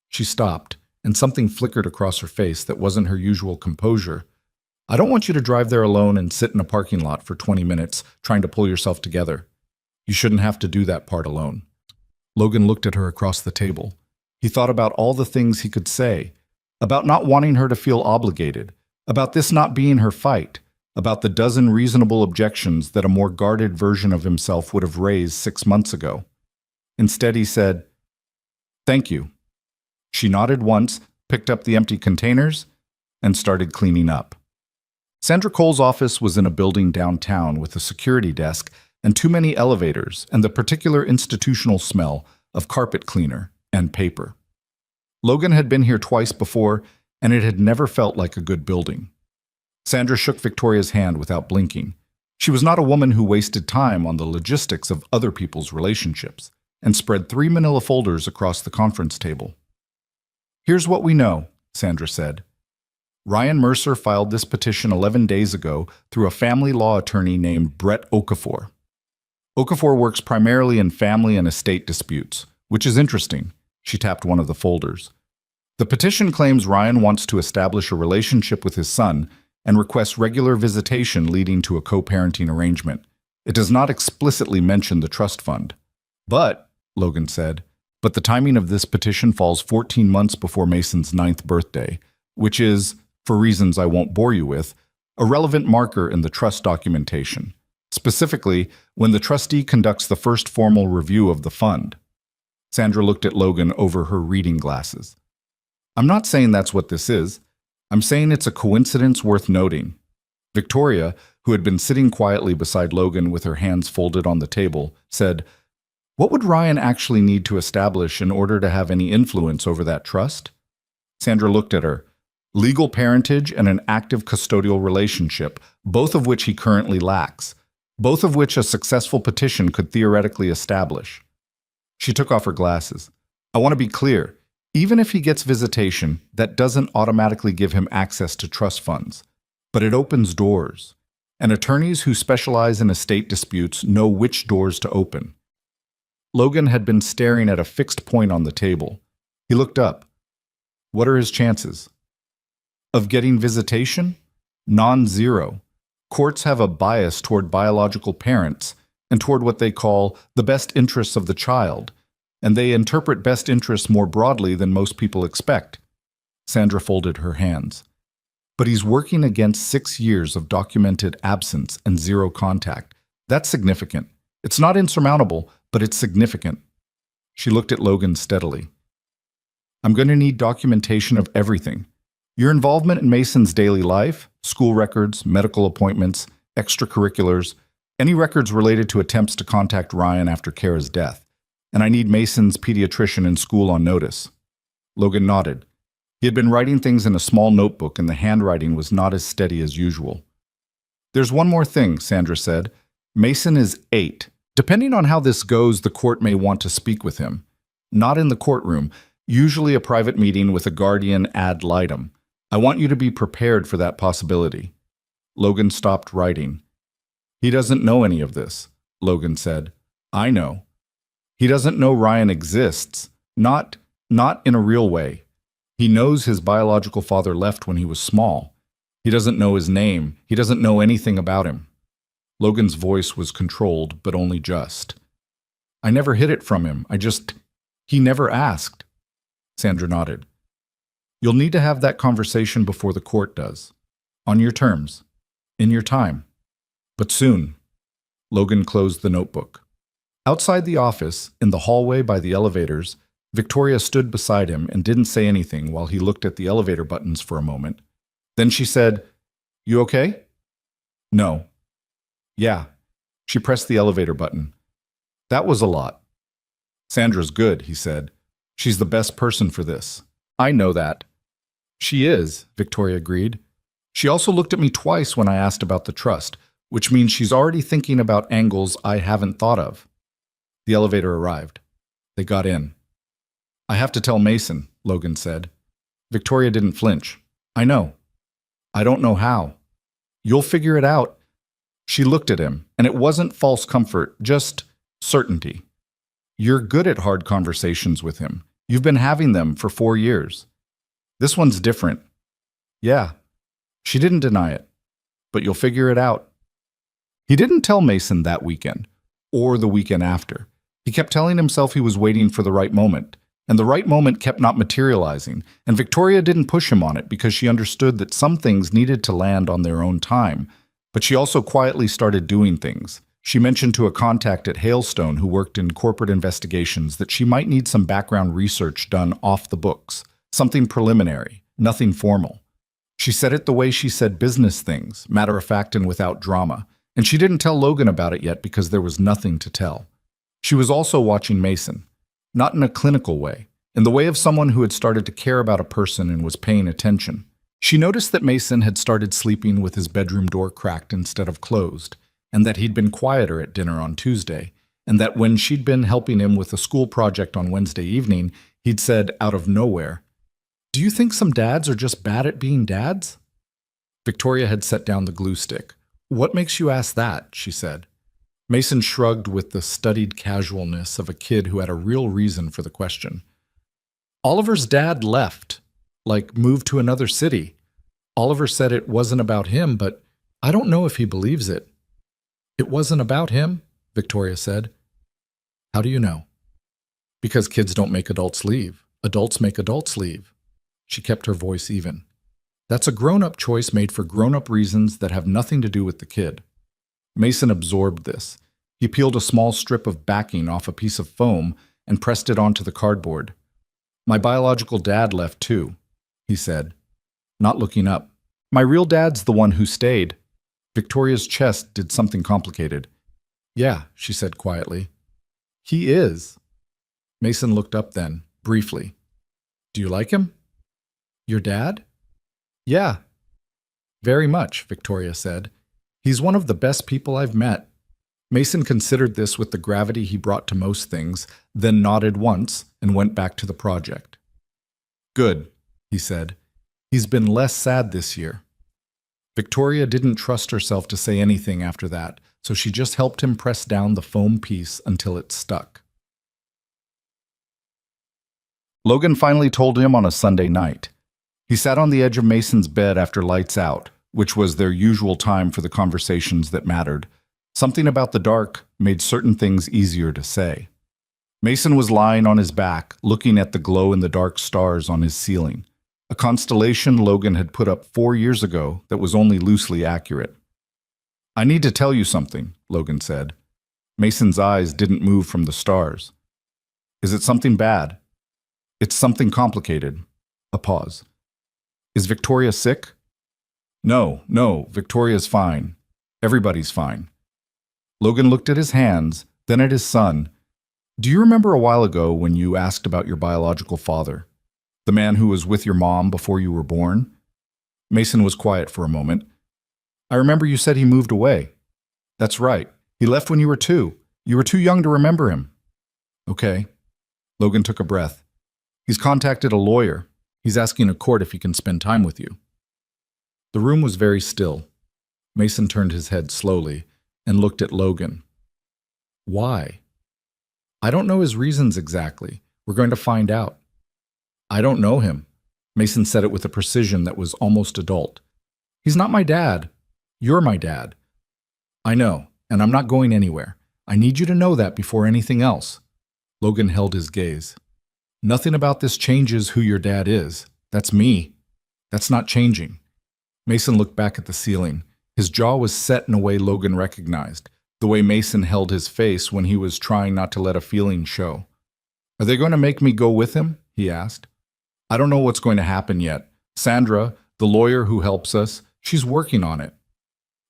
She stopped, and something flickered across her face that wasn't her usual composure. I don't want you to drive there alone and sit in a parking lot for 20 minutes trying to pull yourself together. You shouldn't have to do that part alone. Logan looked at her across the table. He thought about all the things he could say, about not wanting her to feel obligated, about this not being her fight, about the dozen reasonable objections that a more guarded version of himself would have raised 6 months ago. Instead, he said, "Thank you." She nodded once, picked up the empty containers, and started cleaning up. Sandra Cole's office was in a building downtown with a security desk and too many elevators and the particular institutional smell of carpet cleaner and paper. Logan had been here twice before, and it had never felt like a good building. Sandra shook Victoria's hand without blinking. She was not a woman who wasted time on the logistics of other people's relationships, and spread 3 manila folders across the conference table. Here's what we know, Sandra said. Ryan Mercer filed this petition 11 days ago through a family law attorney named Brett Okafor. Okafor works primarily in family and estate disputes, which is interesting. She tapped one of the folders. The petition claims Ryan wants to establish a relationship with his son and requests regular visitation leading to a co-parenting arrangement. It does not explicitly mention the trust fund. But, Logan said, the timing of this petition falls 14 months before Mason's 9th birthday, which is, for reasons I won't bore you with, a relevant marker in the trust documentation, specifically when the trustee conducts the first formal review of the fund. Sandra looked at Logan over her reading glasses. I'm not saying that's what this is. I'm saying it's a coincidence worth noting. Victoria, who had been sitting quietly beside Logan with her hands folded on the table, said, "What would Ryan actually need to establish in order to have any influence over that trust?" Sandra looked at her. Legal parentage and an active custodial relationship, both of which he currently lacks, both of which a successful petition could theoretically establish. She took off her glasses. I want to be clear. Even if he gets visitation, that doesn't automatically give him access to trust funds. But it opens doors. And attorneys who specialize in estate disputes know which doors to open. Logan had been staring at a fixed point on the table. He looked up. What are his chances? Of getting visitation? Non-zero. Courts have a bias toward biological parents and toward what they call the best interests of the child, and they interpret best interests more broadly than most people expect. Sandra folded her hands. But he's working against 6 years of documented absence and zero contact. That's significant. It's not insurmountable, but it's significant. She looked at Logan steadily. I'm going to need documentation of everything. Your involvement in Mason's daily life, school records, medical appointments, extracurriculars, any records related to attempts to contact Ryan after Kara's death. And I need Mason's pediatrician in school on notice. Logan nodded. He had been writing things in a small notebook and the handwriting was not as steady as usual. There's one more thing, Sandra said. Mason is 8. Depending on how this goes, the court may want to speak with him. Not in the courtroom, usually a private meeting with a guardian ad litem. I want you to be prepared for that possibility. Logan stopped writing. He doesn't know any of this, Logan said. I know. He doesn't know Ryan exists. Not in a real way. He knows his biological father left when he was small. He doesn't know his name. He doesn't know anything about him. Logan's voice was controlled, but only just. I never hid it from him. He never asked. Sandra nodded. You'll need to have that conversation before the court does. On your terms. In your time. But soon. Logan closed the notebook. Outside the office, in the hallway by the elevators, Victoria stood beside him and didn't say anything while he looked at the elevator buttons for a moment. Then she said, You okay? No. Yeah. She pressed the elevator button. That was a lot. Sandra's good, he said. She's the best person for this. I know that. She is, Victoria agreed. She also looked at me twice when I asked about the trust, which means she's already thinking about angles I haven't thought of. The elevator arrived. They got in. I have to tell Mason, Logan said. Victoria didn't flinch. I know. I don't know how. You'll figure it out. She looked at him, and it wasn't false comfort, just certainty. You're good at hard conversations with him. You've been having them for 4 years. This one's different. Yeah. She didn't deny it. But you'll figure it out. He didn't tell Mason that weekend, or the weekend after. He kept telling himself he was waiting for the right moment. And the right moment kept not materializing, and Victoria didn't push him on it because she understood that some things needed to land on their own time. But she also quietly started doing things. She mentioned to a contact at Hailstone who worked in corporate investigations that she might need some background research done off the books, something preliminary, nothing formal. She said it the way she said business things, matter of fact and without drama, and she didn't tell Logan about it yet because there was nothing to tell. She was also watching Mason. Not in a clinical way, in the way of someone who had started to care about a person and was paying attention. She noticed that Mason had started sleeping with his bedroom door cracked instead of closed, and that he'd been quieter at dinner on Tuesday, and that when she'd been helping him with a school project on Wednesday evening, he'd said out of nowhere, "Do you think some dads are just bad at being dads?" Victoria had set down the glue stick. "What makes you ask that?" she said. Mason shrugged with the studied casualness of a kid who had a real reason for the question. Oliver's dad left, moved to another city. Oliver said it wasn't about him, but I don't know if he believes it. It wasn't about him, Victoria said. How do you know? Because kids don't make adults leave. Adults make adults leave. She kept her voice even. That's a grown-up choice made for grown-up reasons that have nothing to do with the kid. Mason absorbed this. He peeled a small strip of backing off a piece of foam and pressed it onto the cardboard. My biological dad left too, he said, not looking up. My real dad's the one who stayed. Victoria's chest did something complicated. Yeah, she said quietly. He is. Mason looked up then, briefly. Do you like him? Your dad? Yeah. Very much, Victoria said. He's one of the best people I've met. Mason considered this with the gravity he brought to most things, then nodded once and went back to the project. Good, he said. He's been less sad this year. Victoria didn't trust herself to say anything after that, so she just helped him press down the foam piece until it stuck. Logan finally told him on a Sunday night. He sat on the edge of Mason's bed after lights out, which was their usual time for the conversations that mattered. Something about the dark made certain things easier to say. Mason was lying on his back, looking at the glow-in-the-dark stars on his ceiling, a constellation Logan had put up 4 years ago that was only loosely accurate. I need to tell you something, Logan said. Mason's eyes didn't move from the stars. Is it something bad? It's something complicated. A pause. Is Victoria sick? No, Victoria's fine. Everybody's fine. Logan looked at his hands, then at his son. Do you remember a while ago when you asked about your biological father? The man who was with your mom before you were born? Mason was quiet for a moment. I remember you said he moved away. That's right. He left when you were 2. You were too young to remember him. Okay. Logan took a breath. He's contacted a lawyer. He's asking a court if he can spend time with you. The room was very still. Mason turned his head slowly and looked at Logan. Why? I don't know his reasons exactly. We're going to find out. I don't know him. Mason said it with a precision that was almost adult. He's not my dad. You're my dad. I know, and I'm not going anywhere. I need you to know that before anything else. Logan held his gaze. Nothing about this changes who your dad is. That's me. That's not changing. Mason looked back at the ceiling. His jaw was set in a way Logan recognized, the way Mason held his face when he was trying not to let a feeling show. Are they going to make me go with him? He asked. I don't know what's going to happen yet. Sandra, the lawyer who helps us, she's working on it.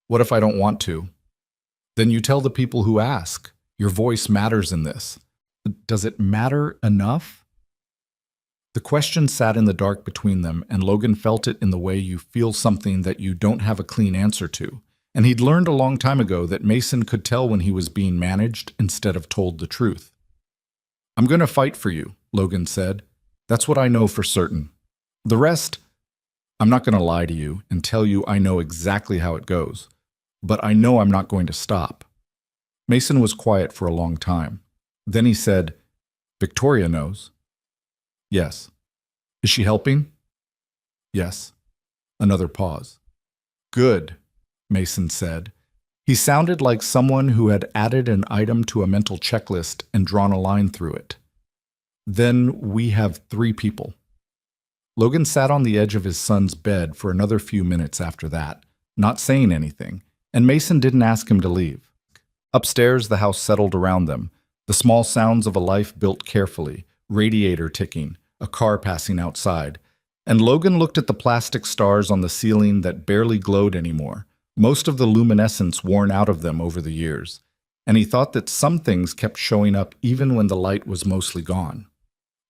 What if I don't want to? Then you tell the people who ask. Your voice matters in this. Does it matter enough? The question sat in the dark between them, and Logan felt it in the way you feel something that you don't have a clean answer to. And he'd learned a long time ago that Mason could tell when he was being managed instead of told the truth. I'm going to fight for you, Logan said. That's what I know for certain. The rest, I'm not going to lie to you and tell you I know exactly how it goes. But I know I'm not going to stop. Mason was quiet for a long time. Then he said, Victoria knows. Yes. Is she helping? Yes. Another pause. Good, Mason said. He sounded like someone who had added an item to a mental checklist and drawn a line through it. Then we have 3 people. Logan sat on the edge of his son's bed for another few minutes after that, not saying anything, and Mason didn't ask him to leave. Upstairs, the house settled around them, the small sounds of a life built carefully, radiator ticking, a car passing outside, and Logan looked at the plastic stars on the ceiling that barely glowed anymore, most of the luminescence worn out of them over the years, and he thought that some things kept showing up even when the light was mostly gone.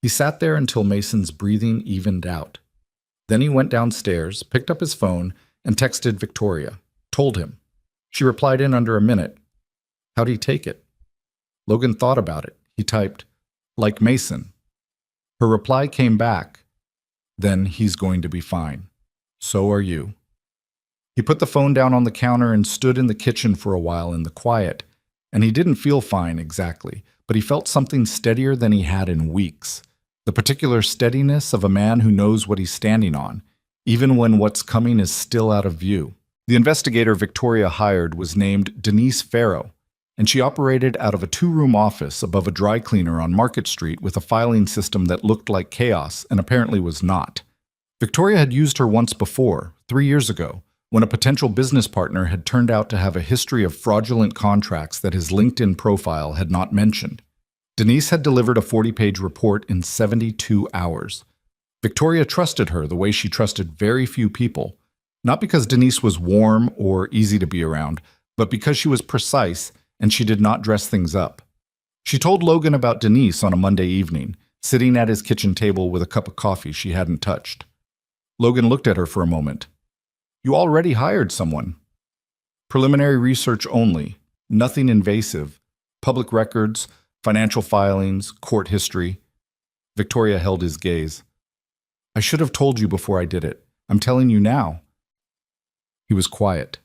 He sat there until Mason's breathing evened out. Then he went downstairs, picked up his phone, and texted Victoria, told him. She replied in under a minute. How'd he take it? Logan thought about it. He typed, like Mason. Her reply came back. Then he's going to be fine. So are you. He put the phone down on the counter and stood in the kitchen for a while in the quiet, and he didn't feel fine exactly, but he felt something steadier than he had in weeks. The particular steadiness of a man who knows what he's standing on, even when what's coming is still out of view. The investigator Victoria hired was named Denise Farrow, and she operated out of a 2-room office above a dry cleaner on Market Street with a filing system that looked like chaos and apparently was not. Victoria had used her once before, 3 years ago, when a potential business partner had turned out to have a history of fraudulent contracts that his LinkedIn profile had not mentioned. Denise had delivered a 40-page report in 72 hours. Victoria trusted her the way she trusted very few people, not because Denise was warm or easy to be around, but because she was precise and she did not dress things up. She told Logan about Denise on a Monday evening, sitting at his kitchen table with a cup of coffee she hadn't touched. Logan looked at her for a moment. You already hired someone. Preliminary research only, nothing invasive, public records, financial filings, court history. Victoria held his gaze. I should have told you before I did it. I'm telling you now. He was quiet.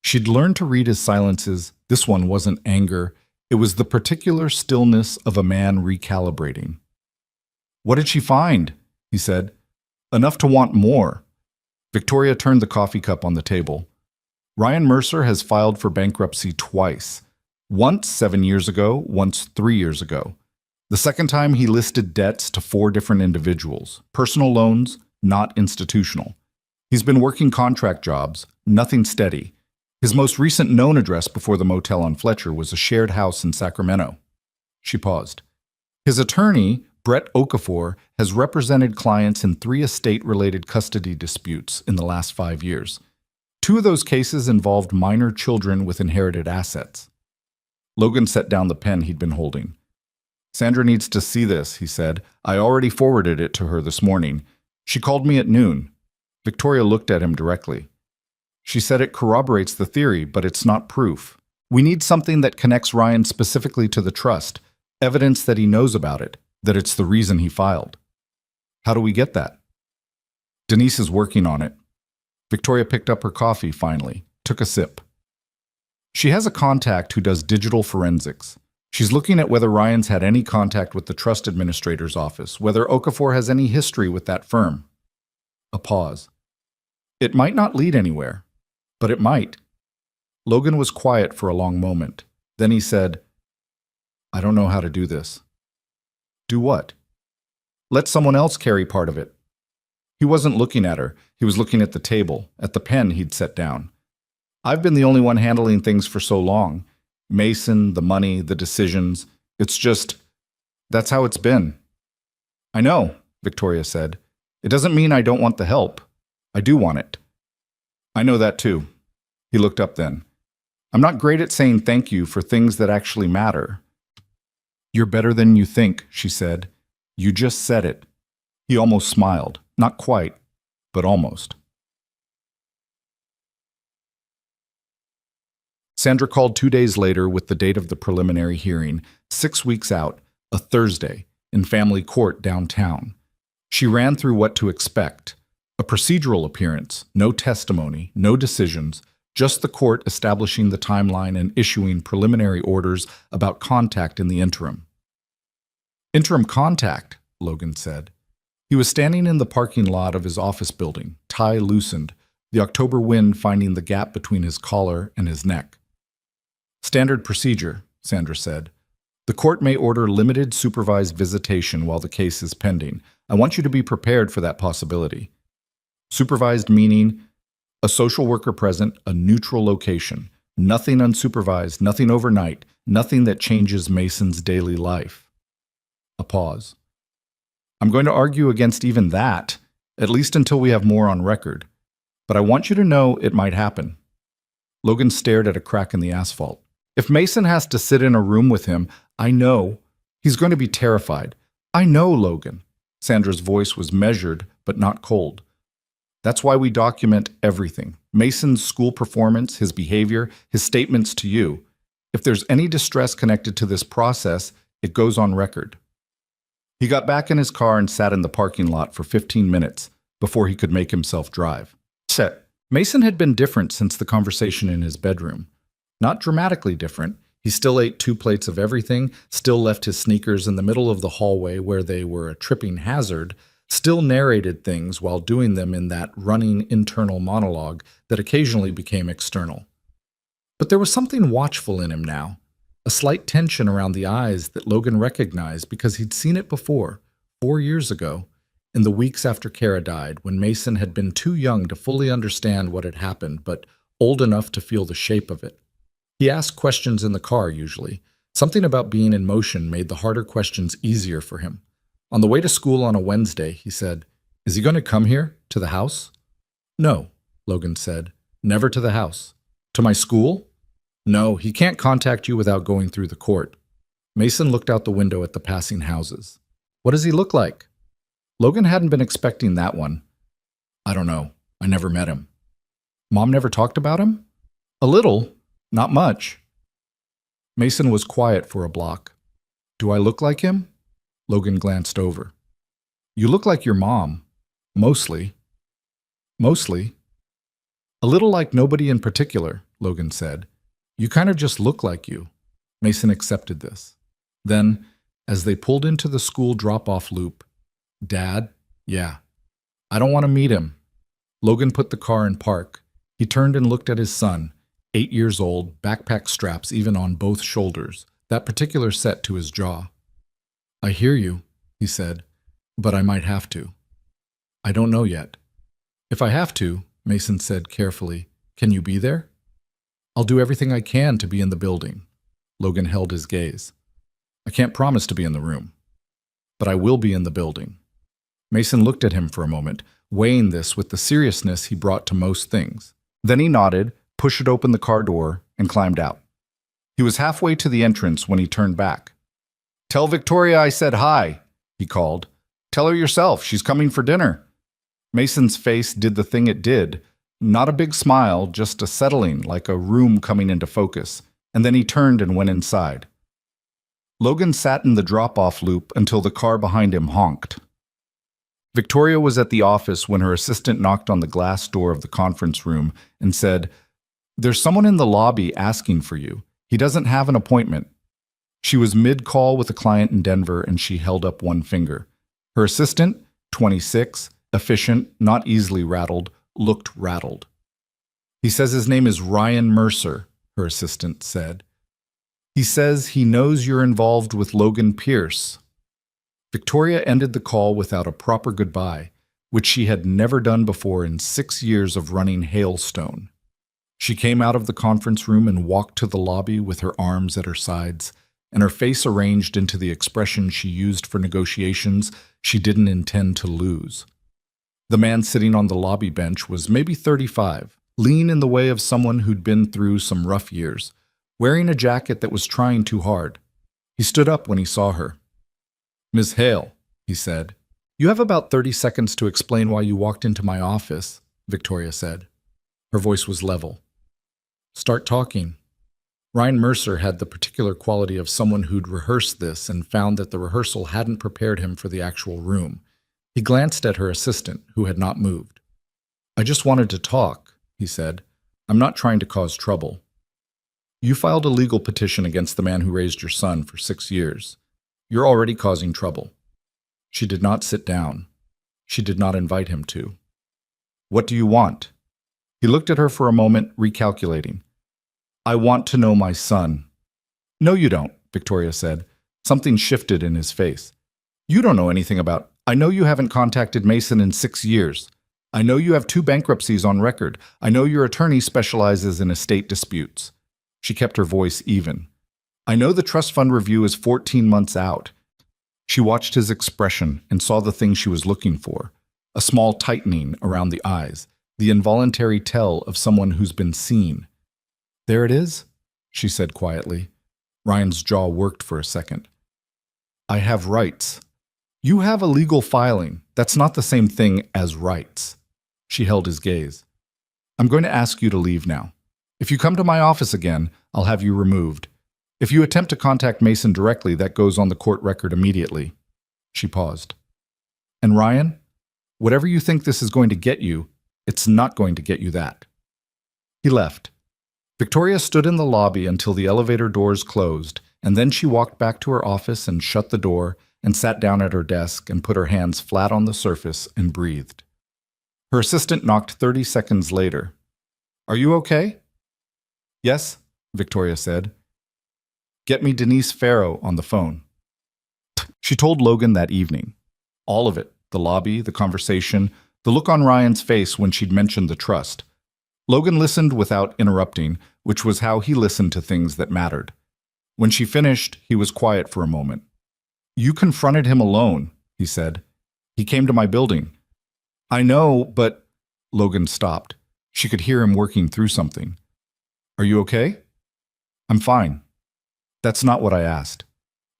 She'd learned to read his silences. This one wasn't anger. It was the particular stillness of a man recalibrating. What did she find? He said. Enough to want more. Victoria turned the coffee cup on the table. Ryan Mercer has filed for bankruptcy twice. Once 7 years ago, once 3 years ago. The second time he listed debts to 4 different individuals, personal loans, not institutional. He's been working contract jobs, nothing steady. His most recent known address before the motel on Fletcher was a shared house in Sacramento. She paused. His attorney, Brett Okafor, has represented clients in 3 estate-related custody disputes in the last 5 years. 2 of those cases involved minor children with inherited assets. Logan set down the pen he'd been holding. Sandra needs to see this, he said. I already forwarded it to her this morning. She called me at noon. Victoria looked at him directly. She said it corroborates the theory, but it's not proof. We need something that connects Ryan specifically to the trust, evidence that he knows about it, that it's the reason he filed. How do we get that? Denise is working on it. Victoria picked up her coffee finally, took a sip. She has a contact who does digital forensics. She's looking at whether Ryan's had any contact with the trust administrator's office, whether Okafor has any history with that firm. A pause. It might not lead anywhere, but it might. Logan was quiet for a long moment. Then he said, I don't know how to do this. Do what? Let someone else carry part of it. He wasn't looking at her. He was looking at the table, at the pen he'd set down. I've been the only one handling things for so long. Mason, the money, the decisions. It's just, that's how it's been. I know, Victoria said. It doesn't mean I don't want the help. I do want it. I know that too. He looked up then. I'm not great at saying thank you for things that actually matter. You're better than you think, she said. You just said it. He almost smiled. Not quite, but almost. Sandra called 2 days later with the date of the preliminary hearing, 6 weeks out, a Thursday, in family court downtown. She ran through what to expect. A procedural appearance, no testimony, no decisions, just the court establishing the timeline and issuing preliminary orders about contact in the interim. Interim contact, Logan said. He was standing in the parking lot of his office building, tie loosened, the October wind finding the gap between his collar and his neck. Standard procedure, Sandra said. The court may order limited supervised visitation while the case is pending. I want you to be prepared for that possibility. Supervised meaning a social worker present, a neutral location, nothing unsupervised, nothing overnight, nothing that changes Mason's daily life. A pause. I'm going to argue against even that, at least until we have more on record. But I want you to know it might happen. Logan stared at a crack in the asphalt. If Mason has to sit in a room with him, I know. He's going to be terrified. I know, Logan. Sandra's voice was measured, but not cold. That's why we document everything. Mason's school performance, his behavior, his statements to you. If there's any distress connected to this process, it goes on record. He got back in his car and sat in the parking lot for 15 minutes before he could make himself drive. Mason had been different since the conversation in his bedroom. Not dramatically different. He still ate 2 plates of everything, still left his sneakers in the middle of the hallway where they were a tripping hazard, still narrated things while doing them in that running internal monologue that occasionally became external. But there was something watchful in him now, a slight tension around the eyes that Logan recognized because he'd seen it before, 4 years ago, in the weeks after Kara died, when Mason had been too young to fully understand what had happened, but old enough to feel the shape of it. He asked questions in the car, usually. Something about being in motion made the harder questions easier for him. On the way to school on a Wednesday, he said, Is he going to come here, to the house? No, Logan said. Never to the house. To my school? No, he can't contact you without going through the court. Mason looked out the window at the passing houses. What does he look like? Logan hadn't been expecting that one. I don't know. I never met him. Mom never talked about him? A little. Not much. Mason was quiet for a block. Do I look like him? Logan glanced over. You look like your mom. Mostly. Mostly. A little like nobody in particular, Logan said. You kind of just look like you. Mason accepted this. Then, as they pulled into the school drop-off loop, Dad? Yeah. I don't want to meet him. Logan put the car in park. He turned and looked at his son, 8 years old, backpack straps even on both shoulders, that particular set to his jaw. I hear you, he said, but I might have to. I don't know yet. If I have to, Mason said carefully, can you be there? I'll do everything I can to be in the building. Logan held his gaze. I can't promise to be in the room, but I will be in the building. Mason looked at him for a moment, weighing this with the seriousness he brought to most things. Then he nodded, pushed open the car door, and climbed out. He was halfway to the entrance when he turned back. Tell Victoria I said hi, he called. Tell her yourself, she's coming for dinner. Mason's face did the thing it did. Not a big smile, just a settling, like a room coming into focus, and then he turned and went inside. Logan sat in the drop-off loop until the car behind him honked. Victoria was at the office when her assistant knocked on the glass door of the conference room and said, There's someone in the lobby asking for you. He doesn't have an appointment. She was mid-call with a client in Denver and she held up one finger. Her assistant, 26, efficient, not easily rattled, looked rattled. He says his name is Ryan Mercer, her assistant said. He says he knows you're involved with Logan Pierce. Victoria ended the call without a proper goodbye, which she had never done before in 6 years of running Hailstone. She came out of the conference room and walked to the lobby with her arms at her sides, and her face arranged into the expression she used for negotiations she didn't intend to lose. The man sitting on the lobby bench was maybe 35, lean in the way of someone who'd been through some rough years, wearing a jacket that was trying too hard. He stood up when he saw her. Ms. Hale, he said. You have about 30 seconds to explain why you walked into my office, Victoria said. Her voice was level. Start talking. Ryan Mercer had the particular quality of someone who'd rehearsed this and found that the rehearsal hadn't prepared him for the actual room. He glanced at her assistant, who had not moved. I just wanted to talk, he said. I'm not trying to cause trouble. You filed a legal petition against the man who raised your son for 6 years. You're already causing trouble. She did not sit down. She did not invite him to. What do you want? He looked at her for a moment, recalculating. I want to know my son. No, you don't, Victoria said. Something shifted in his face. You don't know anything about... I know you haven't contacted Mason in 6 years. I know you have 2 bankruptcies on record. I know your attorney specializes in estate disputes. She kept her voice even. I know the trust fund review is 14 months out. She watched his expression and saw the thing she was looking for, a small tightening around the eyes, the involuntary tell of someone who's been seen. There it is, she said quietly. Ryan's jaw worked for a second. I have rights. You have a legal filing. That's not the same thing as rights. She held his gaze. I'm going to ask you to leave now. If you come to my office again, I'll have you removed. If you attempt to contact Mason directly, that goes on the court record immediately. She paused. And Ryan, whatever you think this is going to get you, it's not going to get you that. He left. Victoria stood in the lobby until the elevator doors closed, and then she walked back to her office and shut the door and sat down at her desk and put her hands flat on the surface and breathed. Her assistant knocked 30 seconds later. Are you okay? Yes, Victoria said. Get me Denise Farrow on the phone. She told Logan that evening. All of it, the lobby, the conversation, the look on Ryan's face when she'd mentioned the trust. Logan listened without interrupting, which was how he listened to things that mattered. When she finished, he was quiet for a moment. You confronted him alone, he said. He came to my building. I know, but... Logan stopped. She could hear him working through something. Are you okay? I'm fine. That's not what I asked.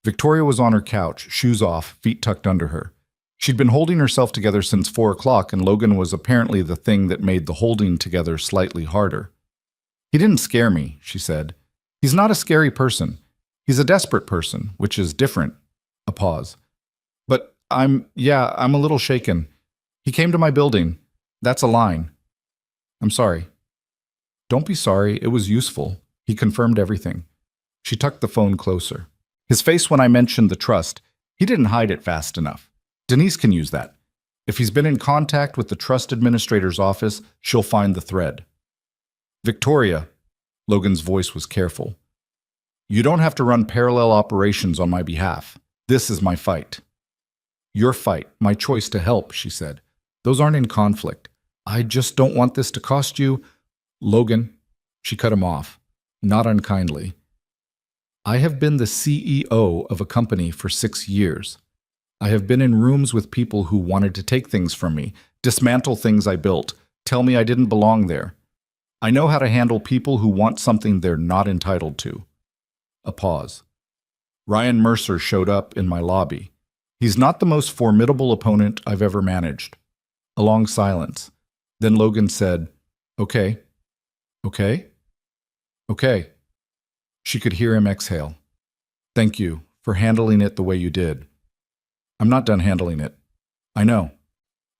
Victoria was on her couch, shoes off, feet tucked under her. She'd been holding herself together since 4 o'clock, and Logan was apparently the thing that made the holding together slightly harder. He didn't scare me, she said. He's not a scary person. He's a desperate person, which is different. A pause. But I'm a little shaken. He came to my building. That's a line. I'm sorry. Don't be sorry. It was useful. He confirmed everything. She tucked the phone closer. His face when I mentioned the trust, he didn't hide it fast enough. Denise can use that. If he's been in contact with the trust administrator's office, she'll find the thread. Victoria, Logan's voice was careful. You don't have to run parallel operations on my behalf. This is my fight. Your fight, my choice to help, she said. Those aren't in conflict. I just don't want this to cost you. Logan, she cut him off. not unkindly. I have been the CEO of a company for 6 years. I have been in rooms with people who wanted to take things from me, dismantle things I built, tell me I didn't belong there. I know how to handle people who want something they're not entitled to. A pause. Ryan Mercer showed up in my lobby. He's not the most formidable opponent I've ever managed. A long silence. Then Logan said, "Okay. Okay? Okay." She could hear him exhale. "Thank you for handling it the way you did." "I'm not done handling it." "I know."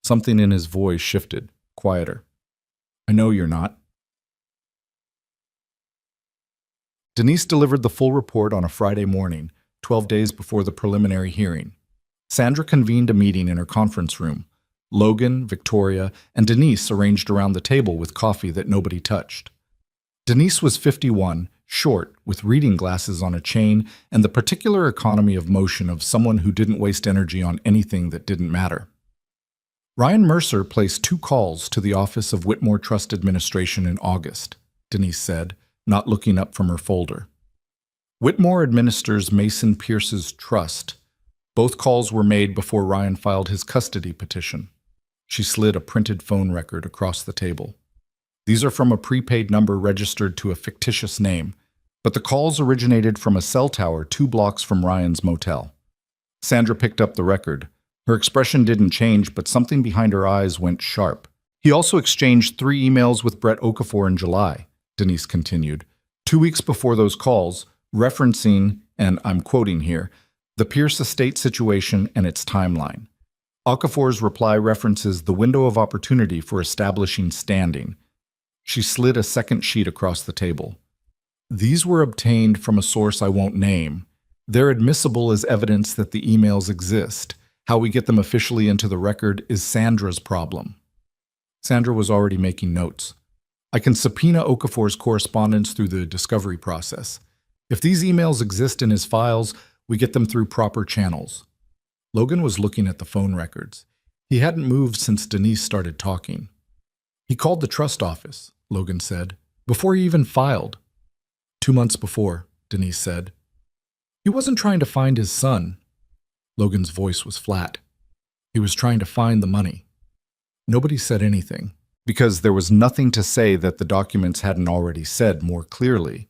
Something in his voice shifted, quieter. "I know you're not." Denise delivered the full report on a Friday morning, 12 days before the preliminary hearing. Sandra convened a meeting in her conference room. Logan, Victoria, and Denise arranged around the table with coffee that nobody touched. Denise was 51, short, with reading glasses on a chain, and the particular economy of motion of someone who didn't waste energy on anything that didn't matter. Ryan Mercer placed 2 calls to the Office of Whitmore Trust Administration in August, Denise said, not looking up from her folder. Whitmore administers Mason Pierce's trust. Both calls were made before Ryan filed his custody petition. She slid a printed phone record across the table. These are from a prepaid number registered to a fictitious name, but the calls originated from a cell tower 2 blocks from Ryan's motel. Sandra picked up the record. Her expression didn't change, but something behind her eyes went sharp. He also exchanged 3 emails with Brett Okafor in July, Denise continued, 2 weeks before those calls, referencing, and I'm quoting here, the Pierce estate situation and its timeline. Okafor's reply references the window of opportunity for establishing standing. She slid a second sheet across the table. These were obtained from a source I won't name. They're admissible as evidence that the emails exist. How we get them officially into the record is Sandra's problem. Sandra was already making notes. I can subpoena Okafor's correspondence through the discovery process. If these emails exist in his files, we get them through proper channels. Logan was looking at the phone records. He hadn't moved since Denise started talking. He called the trust office, Logan said, before he even filed. 2 months before, Denise said. He wasn't trying to find his son. Logan's voice was flat. He was trying to find the money. Nobody said anything, because there was nothing to say that the documents hadn't already said more clearly.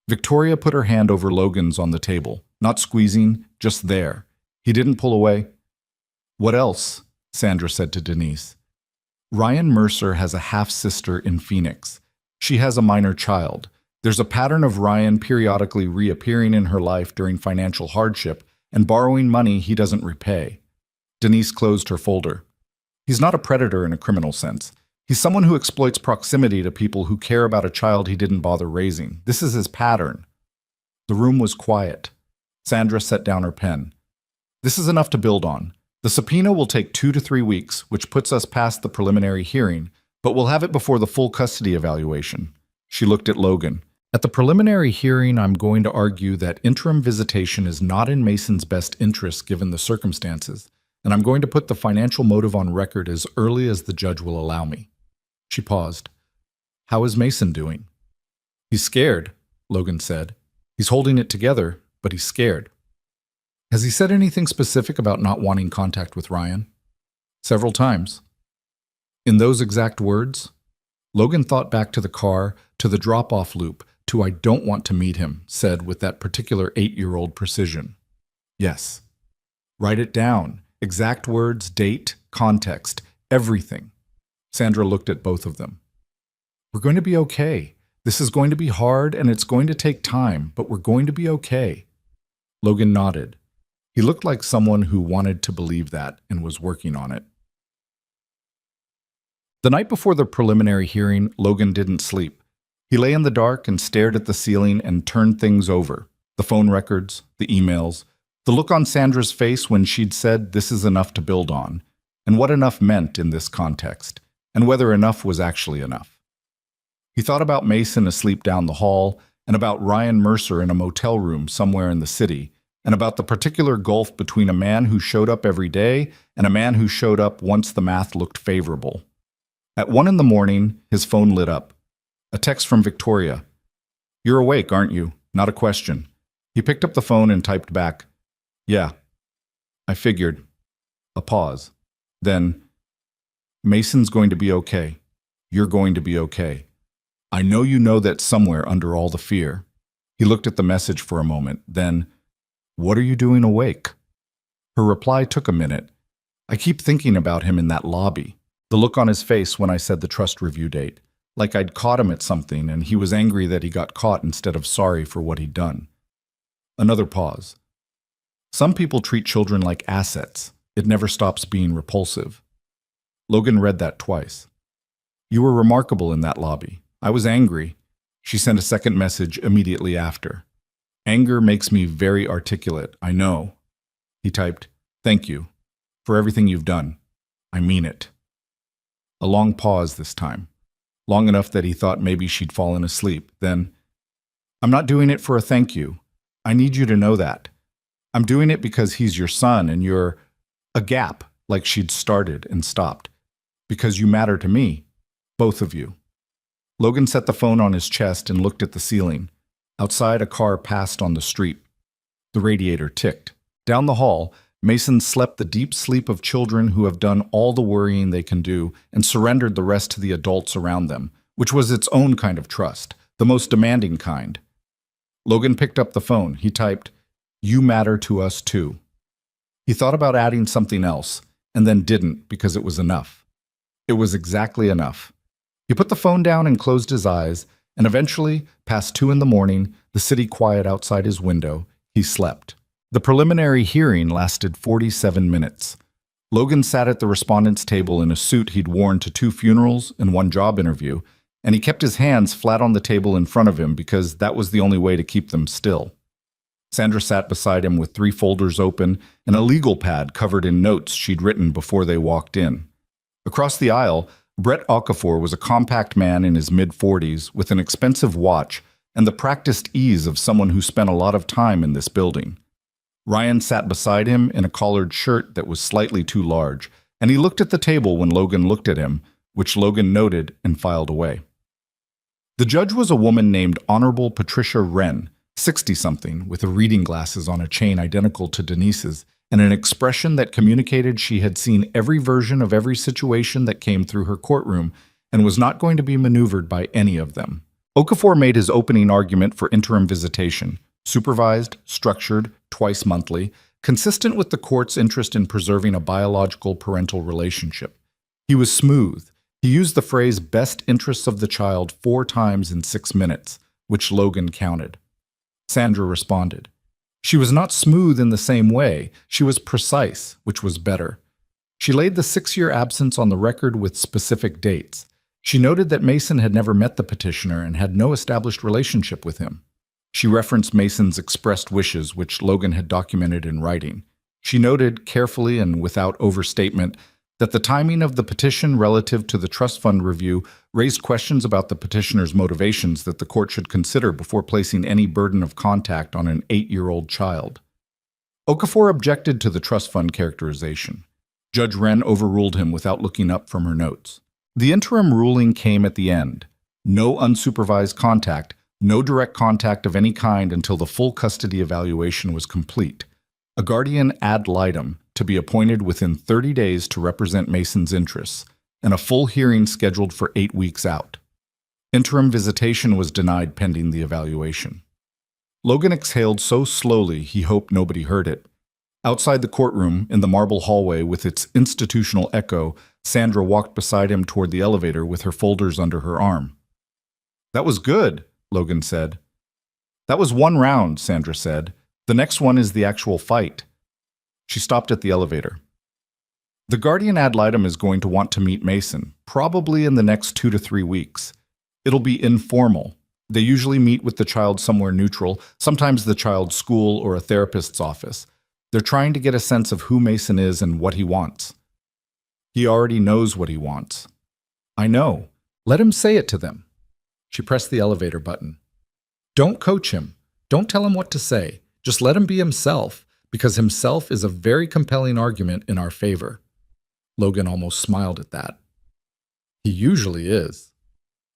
Victoria put her hand over Logan's on the table, not squeezing, just there. He didn't pull away. "What else?" Sandra said to Denise. "Ryan Mercer has a half-sister in Phoenix. She has a minor child. There's a pattern of Ryan periodically reappearing in her life during financial hardship and borrowing money he doesn't repay." Denise closed her folder. "He's not a predator in a criminal sense. He's someone who exploits proximity to people who care about a child he didn't bother raising. This is his pattern." The room was quiet. Sandra set down her pen. "This is enough to build on. The subpoena will take 2 to 3 weeks, which puts us past the preliminary hearing, but we'll have it before the full custody evaluation." She looked at Logan. "At the preliminary hearing, I'm going to argue that interim visitation is not in Mason's best interest given the circumstances, and I'm going to put the financial motive on record as early as the judge will allow me." She paused. "How is Mason doing?" "He's scared," Logan said. "He's holding it together, but he's scared." "Has he said anything specific about not wanting contact with Ryan?" "Several times." "In those exact words?" Logan thought back to the car, to the drop-off loop, to "I don't want to meet him," said with that particular 8-year-old precision. "Yes." "Write it down. Exact words, date, context, everything." Sandra looked at both of them. "We're going to be okay. This is going to be hard and it's going to take time, but we're going to be okay." Logan nodded. He looked like someone who wanted to believe that and was working on it. The night before the preliminary hearing, Logan didn't sleep. He lay in the dark and stared at the ceiling and turned things over. The phone records, the emails, the look on Sandra's face when she'd said this is enough to build on, and what enough meant in this context, and whether enough was actually enough. He thought about Mason asleep down the hall, and about Ryan Mercer in a motel room somewhere in the city, and about the particular gulf between a man who showed up every day and a man who showed up once the math looked favorable. At 1 in the morning, his phone lit up. A text from Victoria. You're awake, aren't you? Not a question. He picked up the phone and typed back, Yeah, I figured. A pause. Then, Mason's going to be okay. You're going to be okay. I know you know that somewhere under all the fear. He looked at the message for a moment, then, What are you doing awake? Her reply took a minute. I keep thinking about him in that lobby. The look on his face when I said the trust review date. Like I'd caught him at something and he was angry that he got caught instead of sorry for what he'd done. Another pause. Some people treat children like assets. It never stops being repulsive. Logan read that twice. You were remarkable in that lobby. I was angry. She sent a second message immediately after. Anger makes me very articulate, I know. He typed, Thank you for everything you've done. I mean it. A long pause this time. Long enough that he thought maybe she'd fallen asleep. Then, I'm not doing it for a thank you. I need you to know that. I'm doing it because he's your son and you're a gap, like she'd started and stopped. Because you matter to me, both of you. Logan set the phone on his chest and looked at the ceiling. Outside, a car passed on the street. The radiator ticked. Down the hall, Mason slept the deep sleep of children who have done all the worrying they can do and surrendered the rest to the adults around them, which was its own kind of trust, the most demanding kind. Logan picked up the phone. He typed, You matter to us too. He thought about adding something else, and then didn't because it was enough. It was exactly enough. He put the phone down and closed his eyes, and eventually, past 2 a.m, the city quiet outside his window, he slept. The preliminary hearing lasted 47 minutes. Logan sat at the respondent's table in a suit he'd worn to 2 funerals and 1 job interview, and he kept his hands flat on the table in front of him because that was the only way to keep them still. Sandra sat beside him with 3 folders open and a legal pad covered in notes she'd written before they walked in. Across the aisle, Brett Okafor was a compact man in his mid-40s with an expensive watch and the practiced ease of someone who spent a lot of time in this building. Ryan sat beside him in a collared shirt that was slightly too large, and he looked at the table when Logan looked at him, which Logan noted and filed away. The judge was a woman named Honorable Patricia Wren, 60-something, with reading glasses on a chain identical to Denise's, and an expression that communicated she had seen every version of every situation that came through her courtroom and was not going to be maneuvered by any of them. Okafor made his opening argument for interim visitation, supervised, structured, twice monthly, consistent with the court's interest in preserving a biological parental relationship. He was smooth. He used the phrase best interests of the child 4 times in 6 minutes, which Logan counted. Sandra responded. She was not smooth in the same way. She was precise, which was better. She laid the 6-year absence on the record with specific dates. She noted that Mason had never met the petitioner and had no established relationship with him. She referenced Mason's expressed wishes, which Logan had documented in writing. She noted, carefully and without overstatement, that the timing of the petition relative to the trust fund review raised questions about the petitioner's motivations that the court should consider before placing any burden of contact on an 8-year-old child. Okafor objected to the trust fund characterization. Judge Wren overruled him without looking up from her notes. The interim ruling came at the end. No unsupervised contact, no direct contact of any kind until the full custody evaluation was complete. A guardian ad litem to be appointed within 30 days to represent Mason's interests, and a full hearing scheduled for 8 weeks out. Interim visitation was denied pending the evaluation. Logan exhaled so slowly he hoped nobody heard it. Outside the courtroom, in the marble hallway with its institutional echo, Sandra walked beside him toward the elevator with her folders under her arm. That was good, Logan said. That was 1 round, Sandra said. The next one is the actual fight. She stopped at the elevator. The guardian ad litem is going to want to meet Mason, probably in the next 2 to 3 weeks. It'll be informal. They usually meet with the child somewhere neutral, sometimes the child's school or a therapist's office. They're trying to get a sense of who Mason is and what he wants. He already knows what he wants. I know. Let him say it to them. She pressed the elevator button. Don't coach him. Don't tell him what to say. Just let him be himself, because himself is a very compelling argument in our favor. Logan almost smiled at that. He usually is.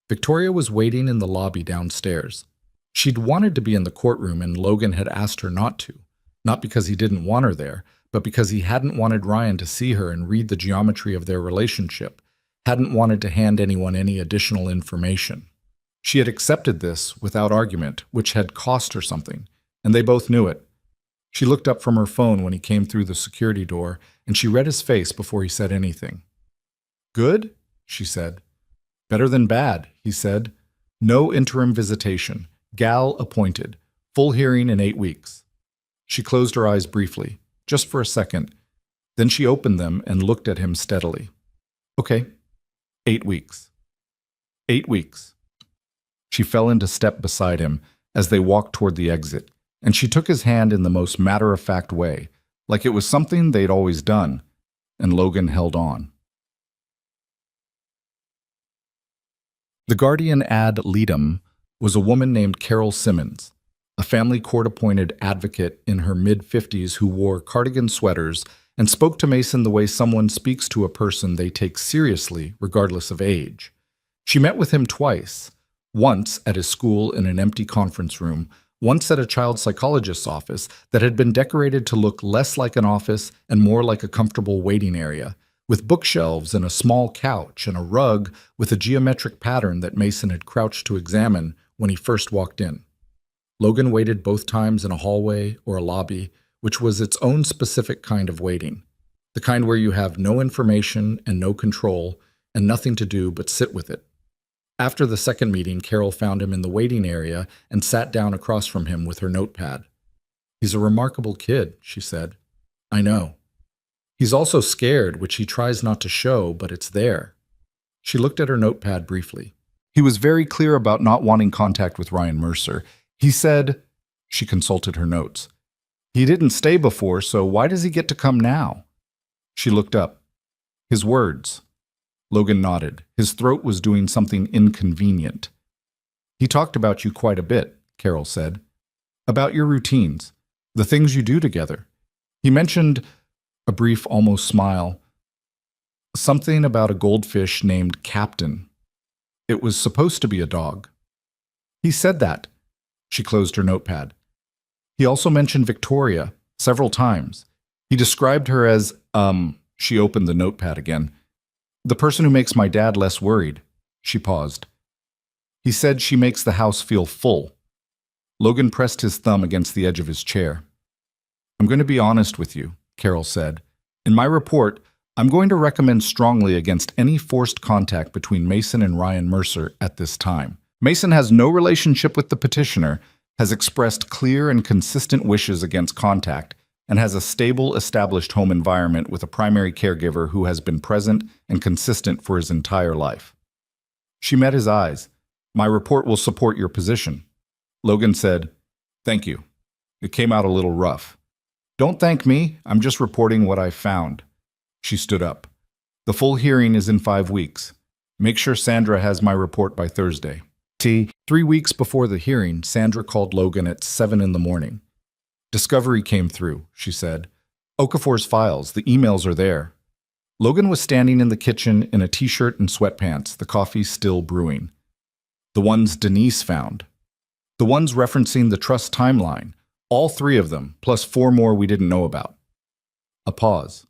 Victoria was waiting in the lobby downstairs. She'd wanted to be in the courtroom and Logan had asked her not to, not because he didn't want her there, but because he hadn't wanted Ryan to see her and read the geometry of their relationship, hadn't wanted to hand anyone any additional information. She had accepted this without argument, which had cost her something, and they both knew it. She looked up from her phone when he came through the security door, and she read his face before he said anything. "Good?" she said. "Better than bad," he said. "No interim visitation. Gal appointed. Full hearing in 8 weeks." She closed her eyes briefly, just for a second. Then she opened them and looked at him steadily. "Okay. 8 weeks. 8 weeks." She fell into step beside him as they walked toward the exit, and she took his hand in the most matter-of-fact way, like it was something they'd always done, and Logan held on. The guardian ad litem was a woman named Carol Simmons, a family court-appointed advocate in her mid-50s who wore cardigan sweaters and spoke to Mason the way someone speaks to a person they take seriously regardless of age. She met with him twice, once at his school in an empty conference room, once at a child psychologist's office that had been decorated to look less like an office and more like a comfortable waiting area, with bookshelves and a small couch and a rug with a geometric pattern that Mason had crouched to examine when he first walked in. Logan waited both times in a hallway or a lobby, which was its own specific kind of waiting, the kind where you have no information and no control and nothing to do but sit with it. After the second meeting, Carol found him in the waiting area and sat down across from him with her notepad. "He's a remarkable kid," she said. "I know. He's also scared, which he tries not to show, but it's there." She looked at her notepad briefly. "He was very clear about not wanting contact with Ryan Mercer. He said," she consulted her notes, "he didn't stay before, so why does he get to come now?" She looked up. "His words." Logan nodded. His throat was doing something inconvenient. "He talked about you quite a bit," Carol said. "About your routines, the things you do together. He mentioned," a brief, almost smile, "something about a goldfish named Captain. It was supposed to be a dog." "He said that." She closed her notepad. "He also mentioned Victoria several times. He described her as, she opened the notepad again, "the person who makes my dad less worried." She paused. "He said she makes the house feel full." Logan pressed his thumb against the edge of his chair. "I'm going to be honest with you," Carol said. "In my report, I'm going to recommend strongly against any forced contact between Mason and Ryan Mercer at this time. Mason has no relationship with the petitioner, has expressed clear and consistent wishes against contact, and has a stable, established home environment with a primary caregiver who has been present and consistent for his entire life." She met his eyes. "My report will support your position." Logan said, "Thank you. It came out a little rough." "Don't thank me. I'm just reporting what I've found." She stood up. "The full hearing is in 5 weeks. Make sure Sandra has my report by Thursday." 3 weeks before the hearing, Sandra called Logan at 7 in the morning. "Discovery came through," she said. "Okafor's files, the emails are there." Logan was standing in the kitchen in a t-shirt and sweatpants, the coffee still brewing. "The ones Denise found. The ones referencing the trust timeline. All 3 of them, plus 4 more we didn't know about." A pause.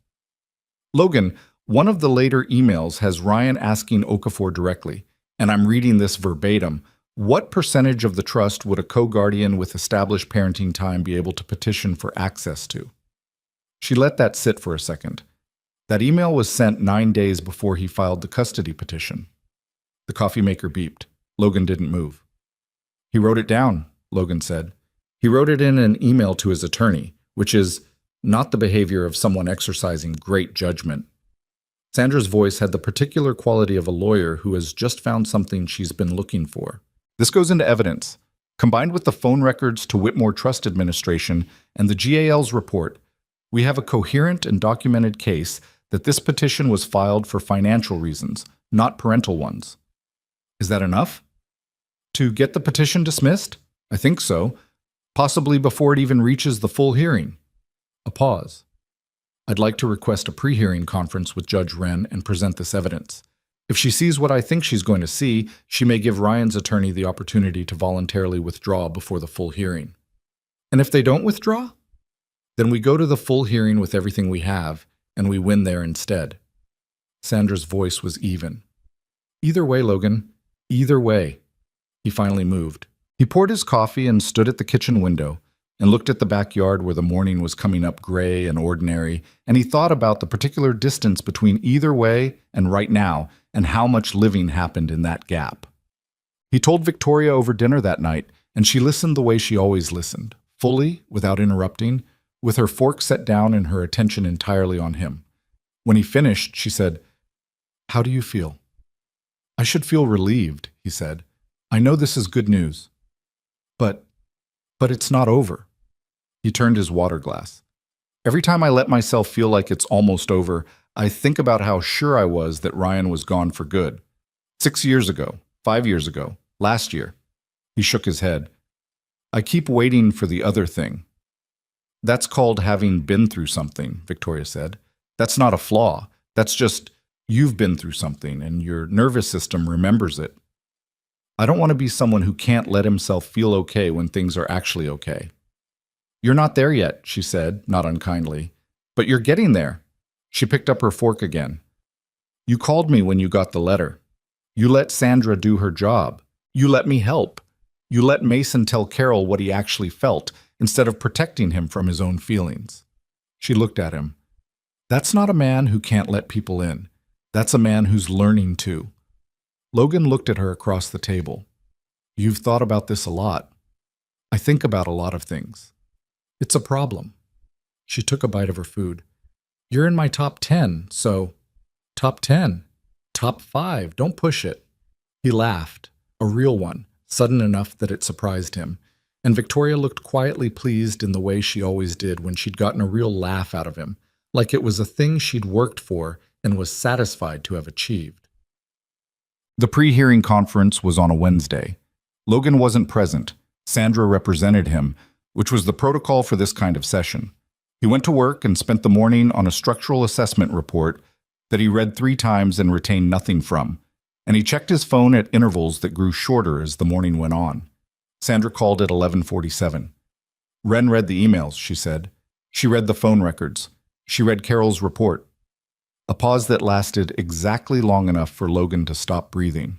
"Logan, one of the later emails has Ryan asking Okafor directly, and I'm reading this verbatim, what percentage of the trust would a co-guardian with established parenting time be able to petition for access to?" She let that sit for a second. That email was sent 9 days before he filed the custody petition. The coffee maker beeped. Logan didn't move. "He wrote it down," Logan said. "He wrote it in an email to his attorney, which is not the behavior of someone exercising great judgment." Sandra's voice had the particular quality of a lawyer who has just found something she's been looking for. "This goes into evidence. Combined with the phone records to Whitmore Trust Administration and the GAL's report, we have a coherent and documented case that this petition was filed for financial reasons, not parental ones." "Is that enough?" "To get the petition dismissed? I think so. Possibly before it even reaches the full hearing." A pause. "I'd like to request a pre-hearing conference with Judge Wren and present this evidence. If she sees what I think she's going to see, she may give Ryan's attorney the opportunity to voluntarily withdraw before the full hearing. And if they don't withdraw? Then we go to the full hearing with everything we have, and we win there instead. Sandra's voice was even. Either way, Logan. Either way. He finally moved. He poured his coffee and stood at the kitchen window and looked at the backyard where the morning was coming up gray and ordinary, and he thought about the particular distance between either way and right now and how much living happened in that gap. He told Victoria over dinner that night, and she listened the way she always listened, fully, without interrupting, with her fork set down and her attention entirely on him. When he finished, she said, "How do you feel?" "I should feel relieved," he said. "I know this is good news. But it's not over." He turned his water glass. "Every time I let myself feel like it's almost over, I think about how sure I was that Ryan was gone for good. 6 years ago, 5 years ago, last year." He shook his head. "I keep waiting for the other thing." "That's called having been through something," Victoria said. "That's not a flaw. That's just you've been through something and your nervous system remembers it. I don't want to be someone who can't let himself feel okay when things are actually okay." "You're not there yet," she said, not unkindly. "But you're getting there." She picked up her fork again. "You called me when you got the letter. You let Sandra do her job. You let me help. You let Mason tell Carol what he actually felt, instead of protecting him from his own feelings." She looked at him. "That's not a man who can't let people in. That's a man who's learning to." Logan looked at her across the table. "You've thought about this a lot." "I think about a lot of things. It's a problem." She took a bite of her food. "You're in my top 10, so..." "Top 10? Top 5, don't push it." He laughed, a real one, sudden enough that it surprised him, and Victoria looked quietly pleased in the way she always did when she'd gotten a real laugh out of him, like it was a thing she'd worked for and was satisfied to have achieved. The pre-hearing conference was on a Wednesday. Logan wasn't present. Sandra represented him, which was the protocol for this kind of session. He went to work and spent the morning on a structural assessment report that he read 3 times and retained nothing from, and he checked his phone at intervals that grew shorter as the morning went on. Sandra called at 11:47. "Wren read the emails," she said. "She read the phone records. She read Carol's report." A pause that lasted exactly long enough for Logan to stop breathing.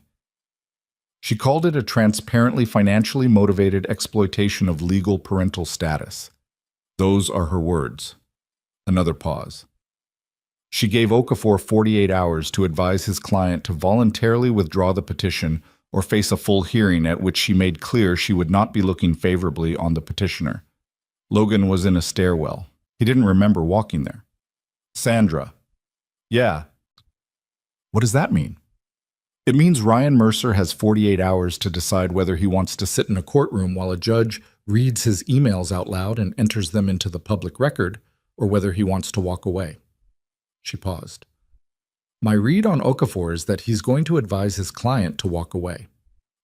"She called it a transparently financially motivated exploitation of legal parental status." Those are her words. Another pause. "She gave Okafor 48 hours to advise his client to voluntarily withdraw the petition or face a full hearing at which she made clear she would not be looking favorably on the petitioner." Logan was in a stairwell. He didn't remember walking there. "Sandra." "Yeah." "What does that mean?" "It means Ryan Mercer has 48 hours to decide whether he wants to sit in a courtroom while a judge reads his emails out loud and enters them into the public record, or whether he wants to walk away." She paused. "My read on Okafor is that he's going to advise his client to walk away.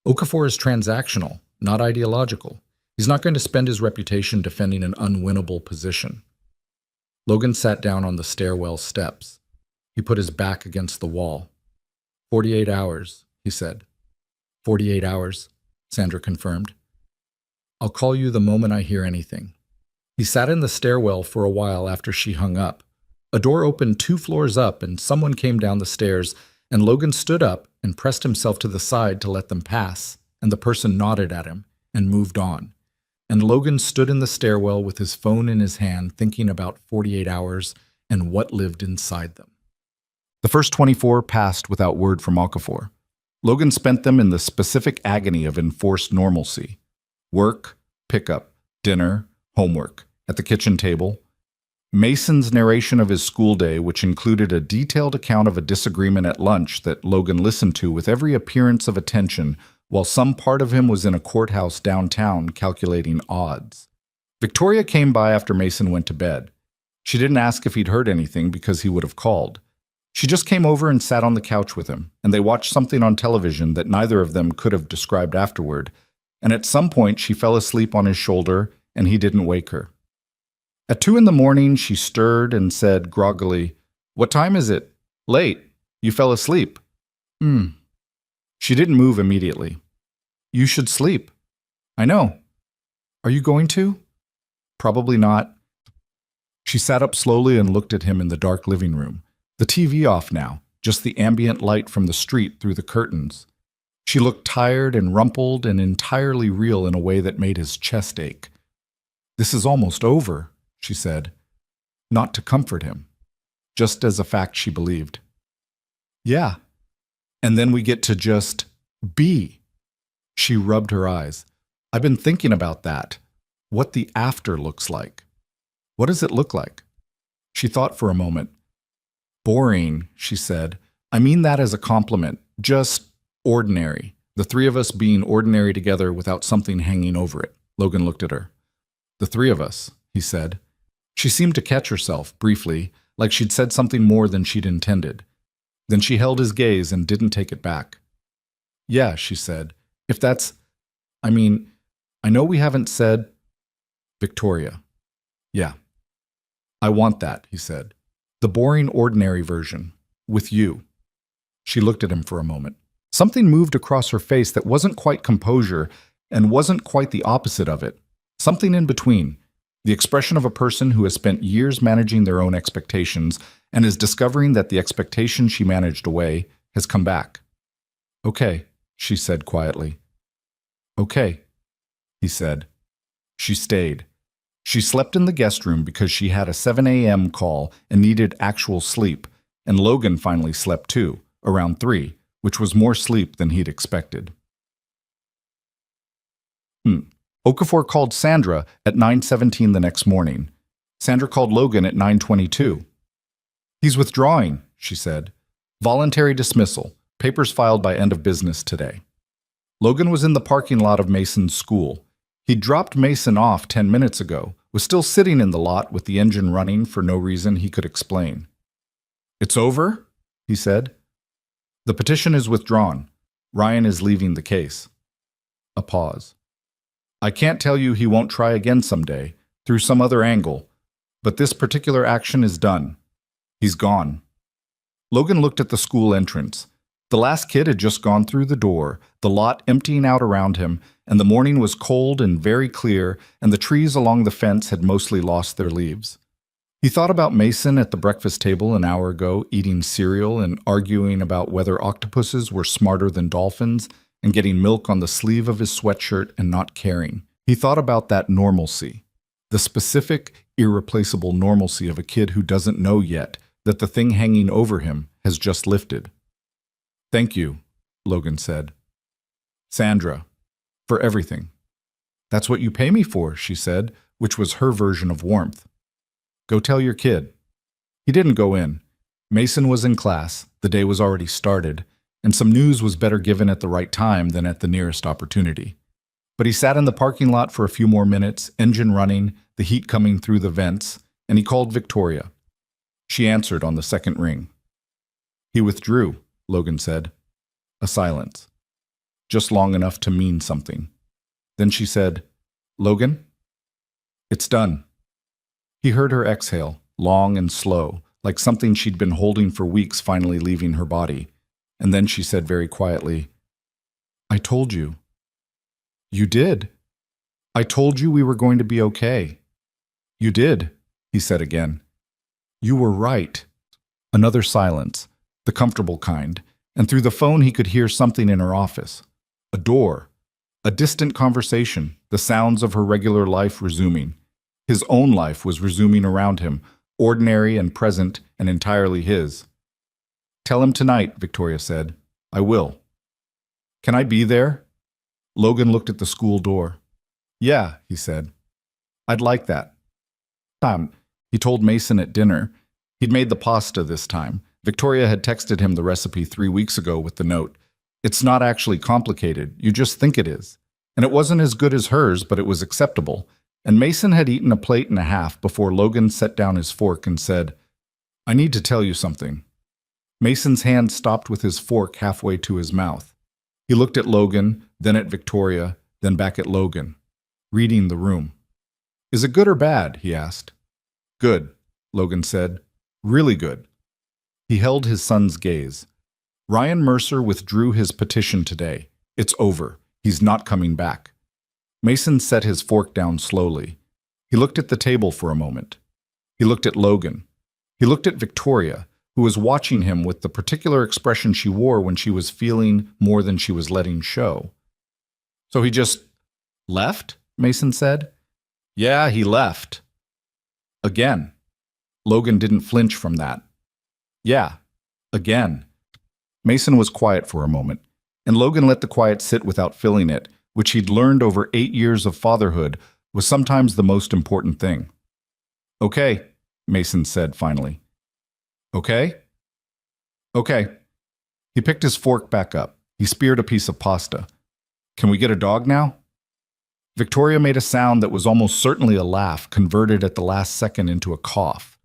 Okafor is transactional, not ideological. He's not going to spend his reputation defending an unwinnable position." Logan sat down on the stairwell steps. He put his back against the wall. 48 hours, he said. 48 hours, Sandra confirmed. "I'll call you the moment I hear anything." He sat in the stairwell for a while after she hung up. A door opened 2 floors up and someone came down the stairs, and Logan stood up and pressed himself to the side to let them pass, and the person nodded at him and moved on. And Logan stood in the stairwell with his phone in his hand thinking about 48 hours and what lived inside them. The first 24 passed without word from Okafor. Logan spent them in the specific agony of enforced normalcy. Work, pickup, dinner, homework, at the kitchen table. Mason's narration of his school day, which included a detailed account of a disagreement at lunch that Logan listened to with every appearance of attention, while some part of him was in a courthouse downtown calculating odds. Victoria came by after Mason went to bed. She didn't ask if he'd heard anything because he would have called. She just came over and sat on the couch with him, and they watched something on television that neither of them could have described afterward, and at some point she fell asleep on his shoulder, and he didn't wake her. At 2 a.m, she stirred and said groggily, "What time is it?" "Late. You fell asleep." Mm. She didn't move immediately. You should sleep. I know. Are you going to? Probably not. She sat up slowly and looked at him in the dark living room. The TV off now, just the ambient light from the street through the curtains. She looked tired and rumpled and entirely real in a way that made his chest ache. This is almost over, she said, not to comfort him, just as a fact she believed. Yeah. And then we get to just be. She rubbed her eyes. I've been thinking about that. What the after looks like. What does it look like? She thought for a moment. Boring, she said. I mean that as a compliment. Just ordinary. The three of us being ordinary together without something hanging over it. Logan looked at her. The three of us, he said. She seemed to catch herself, briefly, like she'd said something more than she'd intended. Then she held his gaze and didn't take it back. Yeah, she said. If that's... I know we haven't said... Victoria. Yeah. I want that, he said. The boring, ordinary version. With you. She looked at him for a moment. Something moved across her face that wasn't quite composure and wasn't quite the opposite of it. Something in between. The expression of a person who has spent years managing their own expectations and is discovering that the expectation she managed away has come back. Okay, she said quietly. Okay, he said. She stayed. She slept in the guest room because she had a 7 a.m. call and needed actual sleep, and Logan finally slept too, around 3, which was more sleep than he'd expected. Okafor called Sandra at 9:17 the next morning. Sandra called Logan at 9:22. He's withdrawing, she said. Voluntary dismissal. Papers filed by end of business today. Logan was in the parking lot of Mason's school. He'd dropped Mason off 10 minutes ago, was still sitting in the lot with the engine running for no reason he could explain. It's over, he said. The petition is withdrawn. Ryan is leaving the case. A pause. I can't tell you he won't try again someday, through some other angle, but this particular action is done. He's gone. Logan looked at the school entrance. The last kid had just gone through the door, the lot emptying out around him, and the morning was cold and very clear, and the trees along the fence had mostly lost their leaves. He thought about Mason at the breakfast table an hour ago, eating cereal and arguing about whether octopuses were smarter than dolphins, and getting milk on the sleeve of his sweatshirt and not caring. He thought about that normalcy, the specific, irreplaceable normalcy of a kid who doesn't know yet that the thing hanging over him has just lifted. Thank you, Logan said. Sandra, for everything. That's what you pay me for, she said, which was her version of warmth. Go tell your kid. He didn't go in. Mason was in class, the day was already started, and some news was better given at the right time than at the nearest opportunity. But he sat in the parking lot for a few more minutes, engine running, the heat coming through the vents, and he called Victoria. She answered on the second ring. He withdrew, Logan said. A silence. Just long enough to mean something. Then she said, Logan? It's done. He heard her exhale, long and slow, like something she'd been holding for weeks finally leaving her body. And then she said very quietly, I told you. You did. I told you we were going to be okay. You did, he said again. You were right. Another silence, the comfortable kind, and through the phone he could hear something in her office. A door. A distant conversation, the sounds of her regular life resuming. His own life was resuming around him, ordinary and present and entirely his. Tell him tonight, Victoria said. I will. Can I be there? Logan looked at the school door. Yeah, he said. I'd like that. He told Mason at dinner. He'd made the pasta this time. Victoria had texted him the recipe 3 weeks ago with the note. It's not actually complicated, you just think it is. And it wasn't as good as hers, but it was acceptable. And Mason had eaten a plate and a half before Logan set down his fork and said, I need to tell you something. Mason's hand stopped with his fork halfway to his mouth. He looked at Logan, then at Victoria, then back at Logan, reading the room. Is it good or bad? He asked. Good, Logan said. Really good. He held his son's gaze. Ryan Mercer withdrew his petition today. It's over. He's not coming back. Mason set his fork down slowly. He looked at the table for a moment. He looked at Logan. He looked at Victoria, who was watching him with the particular expression she wore when she was feeling more than she was letting show. So he just left? Mason said. Yeah, he left. Again. Logan didn't flinch from that. Yeah, again. Mason was quiet for a moment, and Logan let the quiet sit without filling it, which he'd learned over 8 years of fatherhood was sometimes the most important thing. Okay, Mason said finally. Okay? Okay. He picked his fork back up. He speared a piece of pasta. Can we get a dog now? Victoria made a sound that was almost certainly a laugh, converted at the last second into a cough.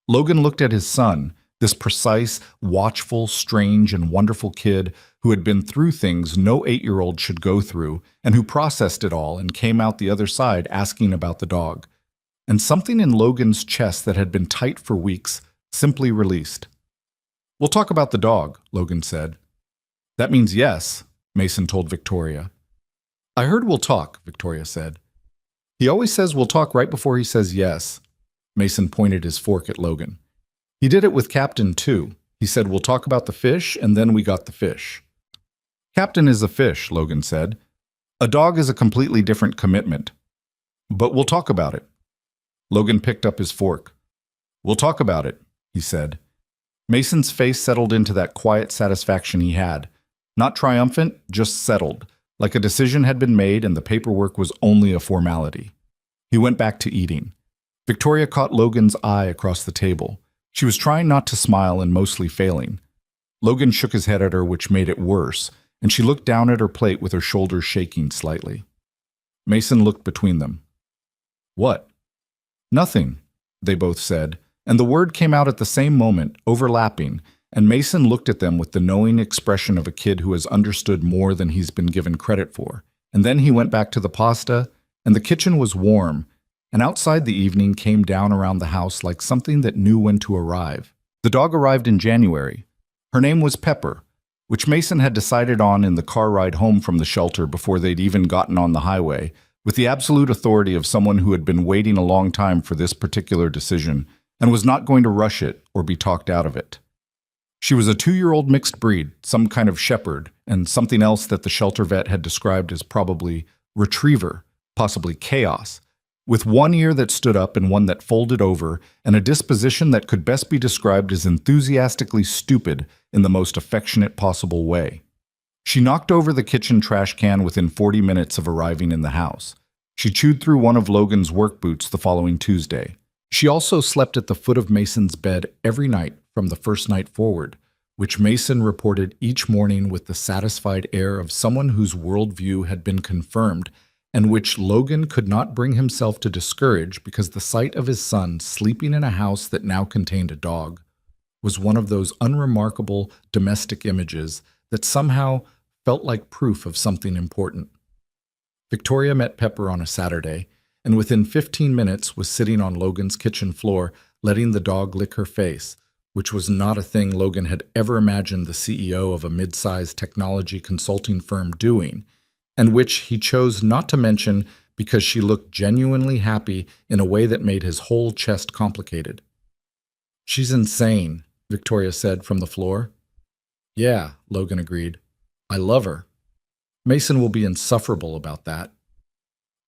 Logan looked at his son, this precise, watchful, strange, and wonderful kid who had been through things no 8-year-old should go through and who processed it all and came out the other side asking about the dog. And something in Logan's chest that had been tight for weeks simply released. We'll talk about the dog, Logan said. That means yes, Mason told Victoria. I heard we'll talk, Victoria said. He always says we'll talk right before he says yes. Mason pointed his fork at Logan. He did it with Captain, too. He said, we'll talk about the fish, and then we got the fish. Captain is a fish, Logan said. A dog is a completely different commitment. But we'll talk about it. Logan picked up his fork. We'll talk about it, he said. Mason's face settled into that quiet satisfaction he had. Not triumphant, just settled, like a decision had been made and the paperwork was only a formality. He went back to eating. Victoria caught Logan's eye across the table. She was trying not to smile and mostly failing. Logan shook his head at her, which made it worse, and she looked down at her plate with her shoulders shaking slightly. Mason looked between them. What? Nothing, they both said, and the word came out at the same moment, overlapping, and Mason looked at them with the knowing expression of a kid who has understood more than he's been given credit for. And then he went back to the pasta, and the kitchen was warm, and outside the evening came down around the house like something that knew when to arrive. The dog arrived in January. Her name was Pepper, which Mason had decided on in the car ride home from the shelter before they'd even gotten on the highway, with the absolute authority of someone who had been waiting a long time for this particular decision and was not going to rush it or be talked out of it. She was a 2-year-old mixed breed, some kind of shepherd, and something else that the shelter vet had described as probably retriever, possibly chaos, with one ear that stood up and one that folded over, and a disposition that could best be described as enthusiastically stupid in the most affectionate possible way. She knocked over the kitchen trash can within 40 minutes of arriving in the house. She chewed through one of Logan's work boots the following Tuesday. She also slept at the foot of Mason's bed every night from the first night forward, which Mason reported each morning with the satisfied air of someone whose worldview had been confirmed and which Logan could not bring himself to discourage because the sight of his son sleeping in a house that now contained a dog was one of those unremarkable domestic images that somehow felt like proof of something important. Victoria met Pepper on a Saturday, and within 15 minutes was sitting on Logan's kitchen floor, letting the dog lick her face, which was not a thing Logan had ever imagined the CEO of a mid-sized technology consulting firm doing, and which he chose not to mention because she looked genuinely happy in a way that made his whole chest complicated. She's insane, Victoria said from the floor. Yeah, Logan agreed. I love her. Mason will be insufferable about that.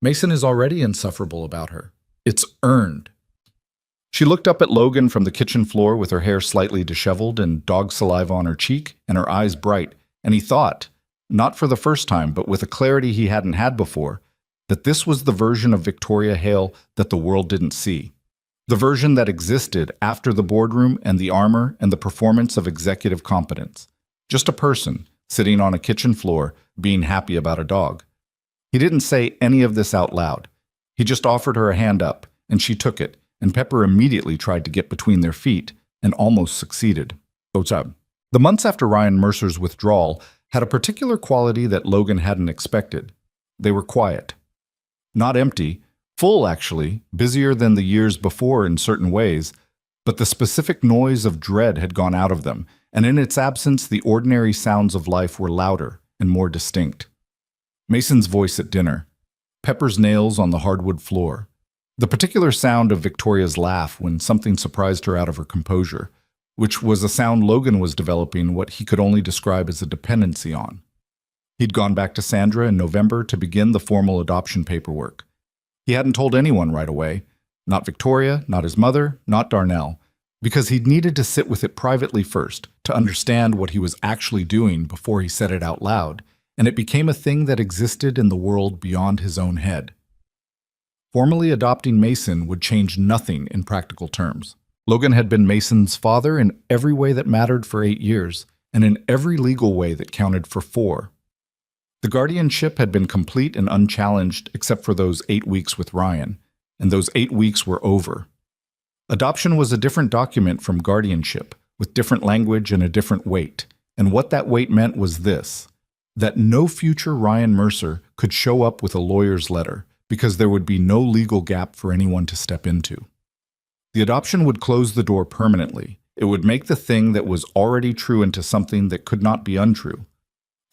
Mason is already insufferable about her. It's earned. She looked up at Logan from the kitchen floor with her hair slightly disheveled and dog saliva on her cheek and her eyes bright, and he thought, not for the first time, but with a clarity he hadn't had before, that this was the version of Victoria Hale that the world didn't see. The version that existed after the boardroom and the armor and the performance of executive competence. Just a person sitting on a kitchen floor being happy about a dog. He didn't say any of this out loud. He just offered her a hand up, and she took it, and Pepper immediately tried to get between their feet and almost succeeded. The months after Ryan Mercer's withdrawal had a particular quality that Logan hadn't expected. They were quiet. Not empty, full actually, busier than the years before in certain ways, but the specific noise of dread had gone out of them, and in its absence, the ordinary sounds of life were louder and more distinct. Mason's voice at dinner, Pepper's nails on the hardwood floor, the particular sound of Victoria's laugh when something surprised her out of her composure, which was a sound Logan was developing what he could only describe as a dependency on. He'd gone back to Sandra in November to begin the formal adoption paperwork. He hadn't told anyone right away, not Victoria, not his mother, not Darnell, because he'd needed to sit with it privately first to understand what he was actually doing before he said it out loud, and it became a thing that existed in the world beyond his own head. Formally adopting Mason would change nothing in practical terms. Logan had been Mason's father in every way that mattered for 8 years, and in every legal way that counted for 4. The guardianship had been complete and unchallenged except for those 8 weeks with Ryan, and those 8 weeks were over. Adoption was a different document from guardianship, with different language and a different weight, and what that weight meant was this: that no future Ryan Mercer could show up with a lawyer's letter, because there would be no legal gap for anyone to step into. The adoption would close the door permanently. It would make the thing that was already true into something that could not be untrue.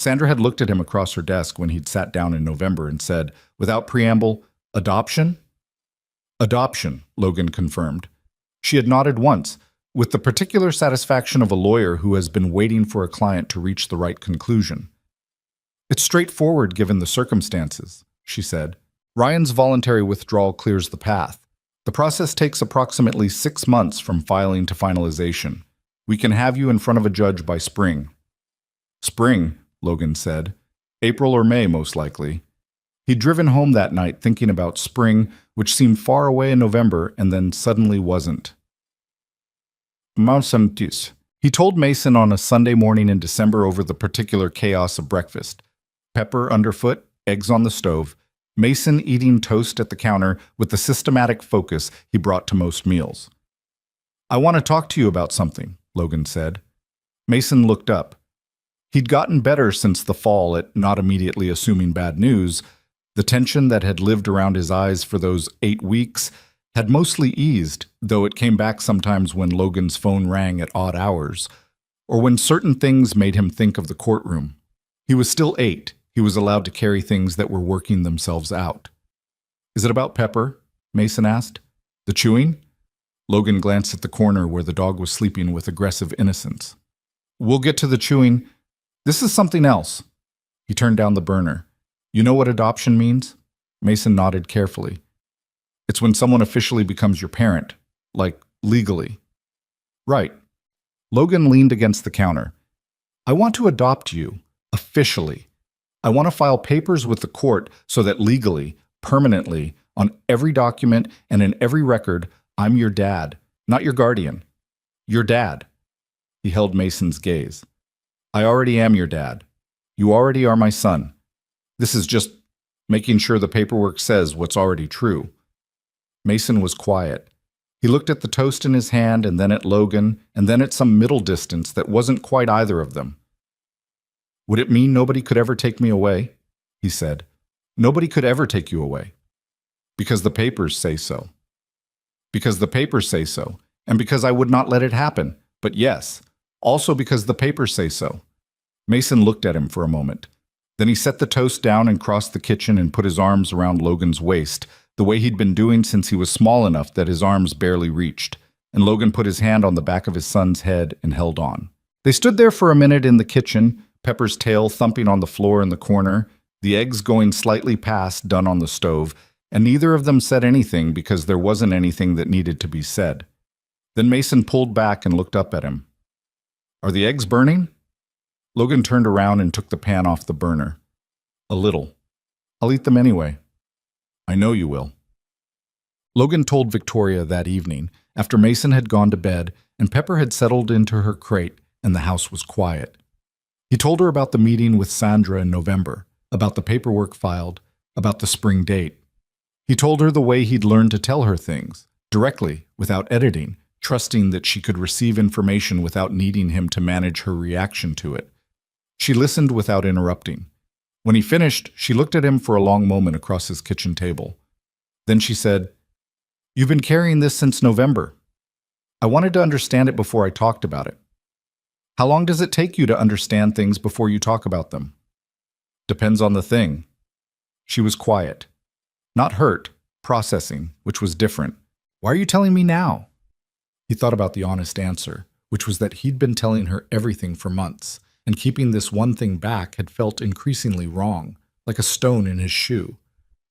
Sandra had looked at him across her desk when he'd sat down in November and said, without preamble, "Adoption?" "Adoption," Logan confirmed. She had nodded once, with the particular satisfaction of a lawyer who has been waiting for a client to reach the right conclusion. "It's straightforward given the circumstances," she said. "Ryan's voluntary withdrawal clears the path. The process takes approximately 6 months from filing to finalization. We can have you in front of a judge by spring." "Spring," Logan said. "April or May, most likely." He'd driven home that night thinking about spring, which seemed far away in November and then suddenly wasn't. "Mansamtis," he told Mason on a Sunday morning in December over the particular chaos of breakfast. Pepper underfoot, eggs on the stove, Mason eating toast at the counter with the systematic focus he brought to most meals. "I want to talk to you about something," Logan said. Mason looked up. He'd gotten better since the fall at not immediately assuming bad news. The tension that had lived around his eyes for those 8 weeks had mostly eased, though it came back sometimes when Logan's phone rang at odd hours, or when certain things made him think of the courtroom. He was still 8. He was allowed to carry things that were working themselves out. "Is it about Pepper?" Mason asked. "The chewing?" Logan glanced at the corner where the dog was sleeping with aggressive innocence. "We'll get to the chewing. This is something else." He turned down the burner. "You know what adoption means?" Mason nodded carefully. "It's when someone officially becomes your parent, like legally." "Right." Logan leaned against the counter. "I want to adopt you, officially. I want to file papers with the court so that legally, permanently, on every document and in every record, I'm your dad, not your guardian. Your dad." He held Mason's gaze. "I already am your dad. You already are my son. This is just making sure the paperwork says what's already true." Mason was quiet. He looked at the toast in his hand and then at Logan and then at some middle distance that wasn't quite either of them. "Would it mean nobody could ever take me away?" he said. "Nobody could ever take you away. Because the papers say so. Because the papers say so, and because I would not let it happen. But yes, also because the papers say so." Mason looked at him for a moment. Then he set the toast down and crossed the kitchen and put his arms around Logan's waist, the way he'd been doing since he was small enough that his arms barely reached, and Logan put his hand on the back of his son's head and held on. They stood there for a minute in the kitchen, Pepper's tail thumping on the floor in the corner, the eggs going slightly past done on the stove, and neither of them said anything because there wasn't anything that needed to be said. Then Mason pulled back and looked up at him. "Are the eggs burning?" Logan turned around and took the pan off the burner. "A little. I'll eat them anyway." "I know you will." Logan told Victoria that evening, after Mason had gone to bed and Pepper had settled into her crate and the house was quiet. He told her about the meeting with Sandra in November, about the paperwork filed, about the spring date. He told her the way he'd learned to tell her things, directly, without editing, trusting that she could receive information without needing him to manage her reaction to it. She listened without interrupting. When he finished, she looked at him for a long moment across his kitchen table. Then she said, "You've been carrying this since November. I wanted to understand it before I talked about it." How long does it take you to understand things before you talk about them? Depends on the thing. She was quiet. Not hurt, processing, which was different. Why are you telling me now? He thought about the honest answer, which was that he'd been telling her everything for months, and keeping this one thing back had felt increasingly wrong, like a stone in his shoe.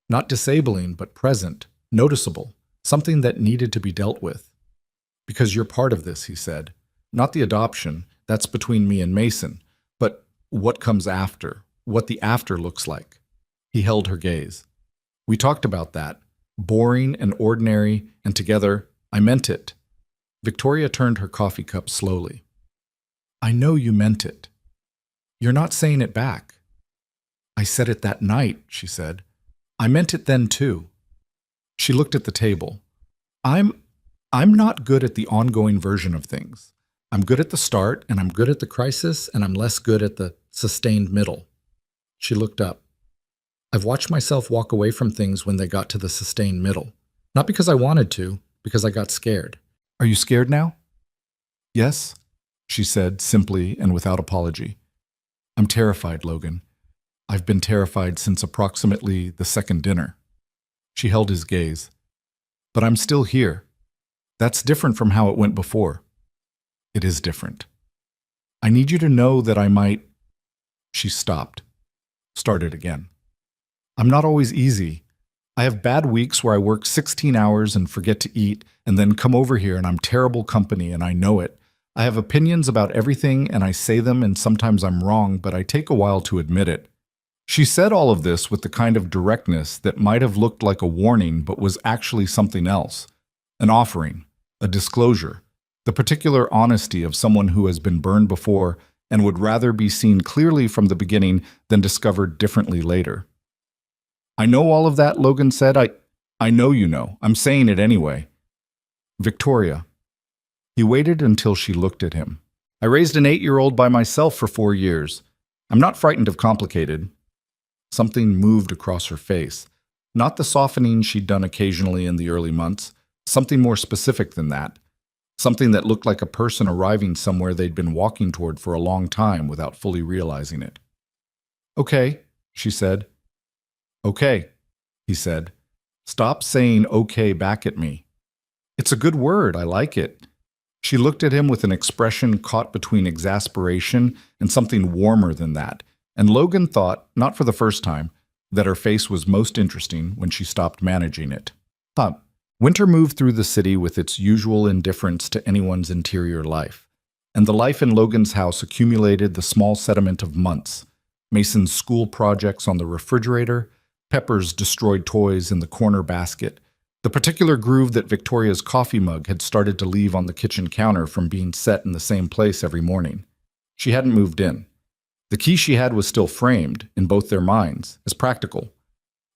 Not disabling, but present, noticeable, something that needed to be dealt with. Because you're part of this, he said. Not the adoption, that's between me and Mason, but what comes after, what the after looks like. He held her gaze. We talked about that, boring and ordinary, and together, I meant it. Victoria turned her coffee cup slowly. I know you meant it. You're not saying it back. I said it that night, she said. I meant it then too. She looked at the table. I'm not good at the ongoing version of things. I'm good at the start, and I'm good at the crisis, and I'm less good at the sustained middle. She looked up. I've watched myself walk away from things when they got to the sustained middle. Not because I wanted to, because I got scared. Are you scared now? Yes, she said simply and without apology. I'm terrified, Logan. I've been terrified since approximately the second dinner. She held his gaze. But I'm still here. That's different from how it went before. It is different. I need you to know that I might... She stopped. Started again. I'm not always easy. I have bad weeks where I work 16 hours and forget to eat, and then come over here and I'm terrible company and I know it. I have opinions about everything and I say them and sometimes I'm wrong, but I take a while to admit it. She said all of this with the kind of directness that might have looked like a warning but was actually something else. An offering, a disclosure, the particular honesty of someone who has been burned before and would rather be seen clearly from the beginning than discovered differently later. I know all of that, Logan said. I know you know. I'm saying it anyway. Victoria. He waited until she looked at him. I raised an 8-year-old by myself for 4 years. I'm not frightened of complicated. Something moved across her face. Not the softening she'd done occasionally in the early months. Something more specific than that. Something that looked like a person arriving somewhere they'd been walking toward for a long time without fully realizing it. Okay, she said. Okay, he said. Stop saying okay back at me. It's a good word, I like it. She looked at him with an expression caught between exasperation and something warmer than that, and Logan thought, not for the first time, that her face was most interesting when she stopped managing it. Winter moved through the city with its usual indifference to anyone's interior life, and the life in Logan's house accumulated the small sediment of months. Mason's school projects on the refrigerator, Pepper's destroyed toys in the corner basket, the particular groove that Victoria's coffee mug had started to leave on the kitchen counter from being set in the same place every morning. She hadn't moved in. The key she had was still framed, in both their minds, as practical.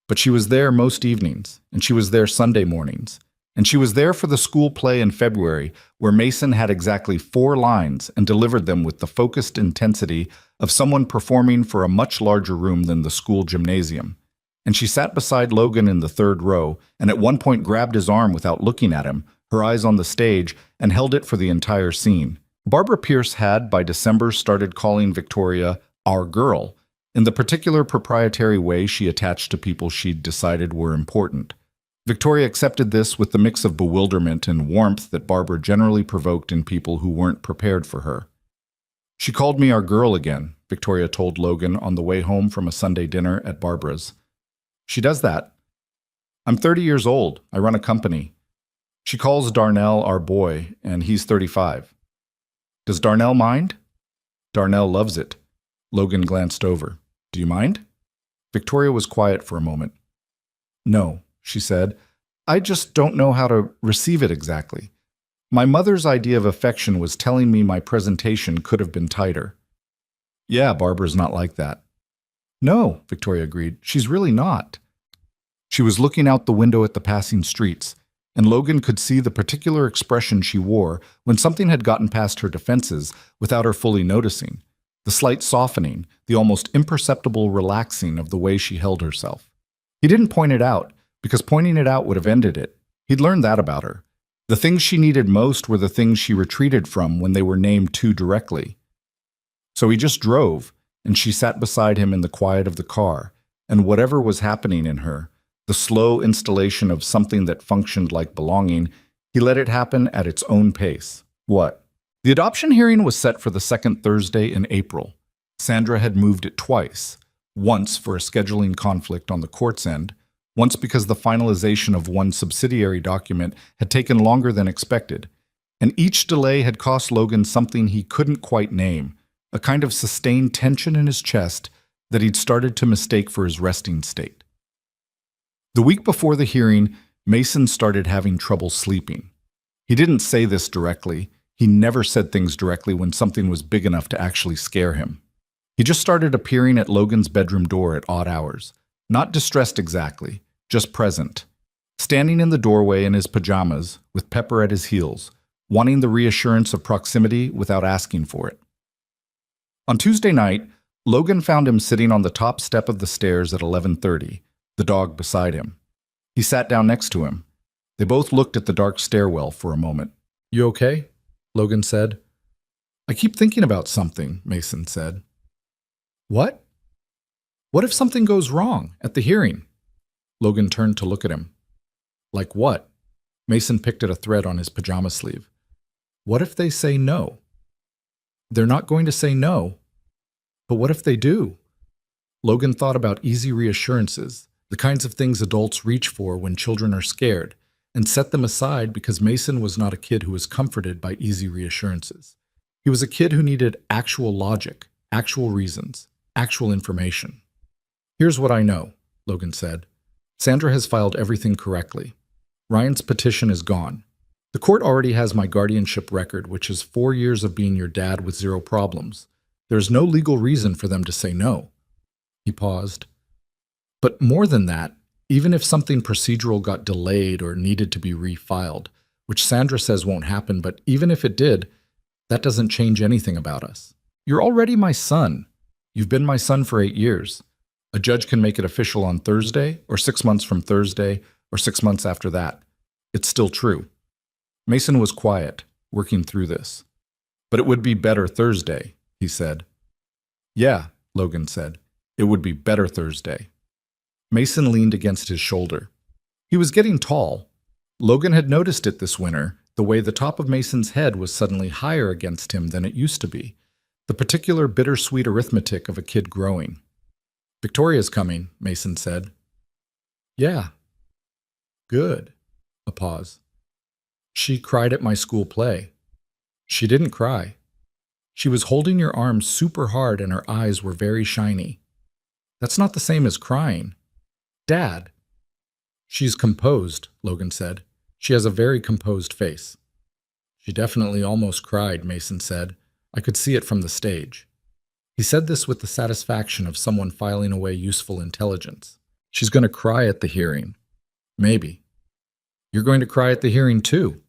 But she was there most evenings, and she was there Sunday mornings, and she was there for the school play in February, where Mason had exactly 4 lines and delivered them with the focused intensity of someone performing for a much larger room than the school gymnasium. And she sat beside Logan in the 3rd row, and at one point grabbed his arm without looking at him, her eyes on the stage, and held it for the entire scene. Barbara Pierce had, by December, started calling Victoria our girl, in the particular proprietary way she attached to people she'd decided were important. Victoria accepted this with the mix of bewilderment and warmth that Barbara generally provoked in people who weren't prepared for her. She called me our girl again, Victoria told Logan on the way home from a Sunday dinner at Barbara's. She does that. I'm 30 years old. I run a company. She calls Darnell our boy, and he's 35. Does Darnell mind? Darnell loves it. Logan glanced over. Do you mind? Victoria was quiet for a moment. No, she said. I just don't know how to receive it exactly. My mother's idea of affection was telling me my presentation could have been tighter. Yeah, Barbara's not like that. No, Victoria agreed. She's really not. She was looking out the window at the passing streets, and Logan could see the particular expression she wore when something had gotten past her defenses without her fully noticing, the slight softening, the almost imperceptible relaxing of the way she held herself. He didn't point it out, because pointing it out would have ended it. He'd learned that about her. The things she needed most were the things she retreated from when they were named too directly. So he just drove, and she sat beside him in the quiet of the car, and whatever was happening in her, the slow installation of something that functioned like belonging, he let it happen at its own pace. What? The adoption hearing was set for the second Thursday in April. Sandra had moved it twice, once for a scheduling conflict on the court's end, once because the finalization of one subsidiary document had taken longer than expected, and each delay had cost Logan something he couldn't quite name, a kind of sustained tension in his chest that he'd started to mistake for his resting state. The week before the hearing, Mason started having trouble sleeping. He didn't say this directly. He never said things directly when something was big enough to actually scare him. He just started appearing at Logan's bedroom door at odd hours, not distressed exactly, just present, standing in the doorway in his pajamas with Pepper at his heels, wanting the reassurance of proximity without asking for it. On Tuesday night, Logan found him sitting on the top step of the stairs at 11:30, the dog beside him. He sat down next to him. They both looked at the dark stairwell for a moment. "You okay?" Logan said. "I keep thinking about something," Mason said. "What?" "What if something goes wrong at the hearing?" Logan turned to look at him. "Like what?" Mason picked at a thread on his pajama sleeve. "What if they say no?" "They're not going to say no. But what if they do?" Logan thought about easy reassurances, the kinds of things adults reach for when children are scared, and set them aside because Mason was not a kid who was comforted by easy reassurances. He was a kid who needed actual logic, actual reasons, actual information. "Here's what I know," Logan said. "Sandra has filed everything correctly. Ryan's petition is gone. The court already has my guardianship record, which is 4 years of being your dad with 0 problems. There's no legal reason for them to say no." He paused. "But more than that, even if something procedural got delayed or needed to be refiled, which Sandra says won't happen, but even if it did, that doesn't change anything about us. You're already my son. You've been my son for 8 years. A judge can make it official on Thursday, or 6 months from Thursday, or 6 months after that. It's still true." Mason was quiet, working through this. "But it would be better Thursday," he said. "Yeah," Logan said. "It would be better Thursday." Mason leaned against his shoulder. He was getting tall. Logan had noticed it this winter, the way the top of Mason's head was suddenly higher against him than it used to be, the particular bittersweet arithmetic of a kid growing. "Victoria's coming," Mason said. "Yeah." "Good." A pause. "She cried at my school play." "She didn't cry. She was holding your arm super hard and her eyes were very shiny." "That's not the same as crying." "Dad." "She's composed," Logan said. "She has a very composed face." "She definitely almost cried," Mason said. "I could see it from the stage." He said this with the satisfaction of someone filing away useful intelligence. "She's going to cry at the hearing." "Maybe." "You're going to cry at the hearing too."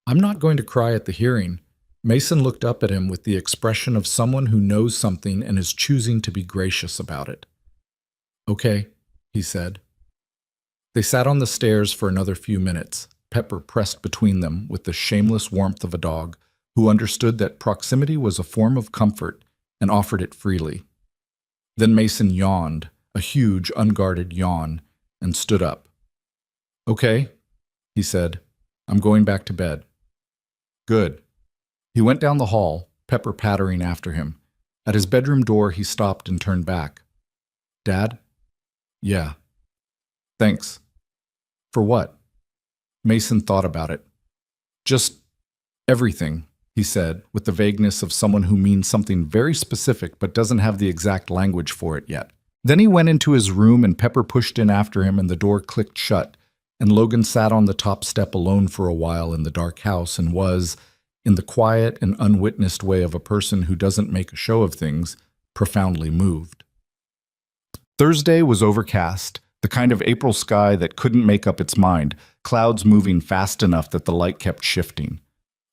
"I'm not going to cry at the hearing." Mason looked up at him with the expression of someone who knows something and is choosing to be gracious about it. "Okay," he said. They sat on the stairs for another few minutes, Pepper pressed between them with the shameless warmth of a dog who understood that proximity was a form of comfort and offered it freely. Then Mason yawned, a huge, unguarded yawn, and stood up. "Okay," he said. "I'm going back to bed." "Good." He went down the hall, Pepper pattering after him. At his bedroom door, he stopped and turned back. "Dad?" "Yeah." "Thanks." "For what?" Mason thought about it. "Just everything," he said, with the vagueness of someone who means something very specific but doesn't have the exact language for it yet. Then he went into his room and Pepper pushed in after him and the door clicked shut, and Logan sat on the top step alone for a while in the dark house and was, in the quiet and unwitnessed way of a person who doesn't make a show of things, profoundly moved. Thursday was overcast, the kind of April sky that couldn't make up its mind, clouds moving fast enough that the light kept shifting.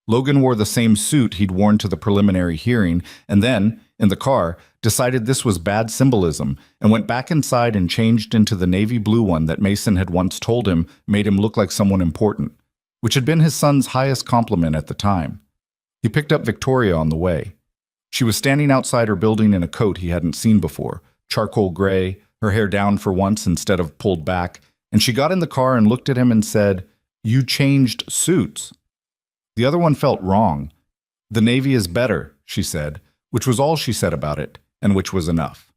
Logan wore the same suit he'd worn to the preliminary hearing, and then, in the car, decided this was bad symbolism, and went back inside and changed into the navy blue one that Mason had once told him made him look like someone important, which had been his son's highest compliment at the time. He picked up Victoria on the way. She was standing outside her building in a coat he hadn't seen before, charcoal gray, her hair down for once instead of pulled back, and she got in the car and looked at him and said, "You changed suits." The other one felt wrong. "The Navy is better," she said, which was all she said about it, and which was enough.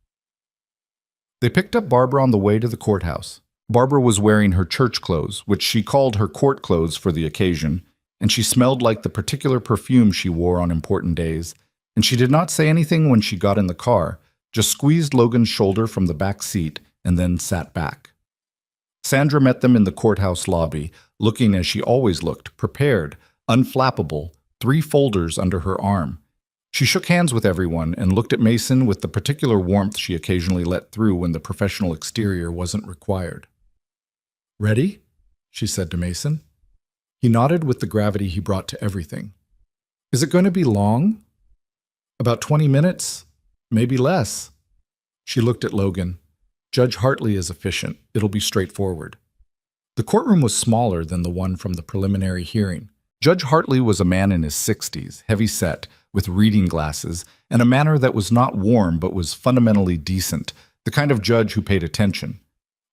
They picked up Barbara on the way to the courthouse. Barbara was wearing her church clothes, which she called her court clothes for the occasion, and she smelled like the particular perfume she wore on important days, and she did not say anything when she got in the car, just squeezed Logan's shoulder from the back seat and then sat back. Sandra met them in the courthouse lobby, looking as she always looked, prepared, unflappable, 3 folders under her arm. She shook hands with everyone and looked at Mason with the particular warmth she occasionally let through when the professional exterior wasn't required. "Ready?" she said to Mason. He nodded with the gravity he brought to everything. "Is it going to be long?" "About 20 minutes, maybe less." She looked at Logan. "Judge Hartley is efficient. It'll be straightforward." The courtroom was smaller than the one from the preliminary hearing. Judge Hartley was a man in his 60s, heavy-set, with reading glasses, and a manner that was not warm but was fundamentally decent, the kind of judge who paid attention.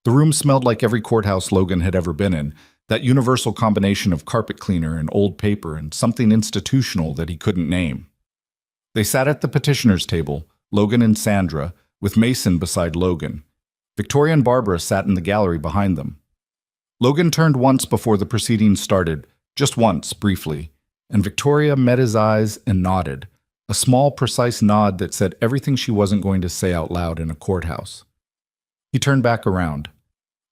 The room smelled like every courthouse Logan had ever been in, that universal combination of carpet cleaner and old paper and something institutional that he couldn't name. They sat at the petitioner's table, Logan and Sandra, with Mason beside Logan. Victoria and Barbara sat in the gallery behind them. Logan turned once before the proceedings started, just once, briefly, and Victoria met his eyes and nodded, a small, precise nod that said everything she wasn't going to say out loud in a courthouse. He turned back around.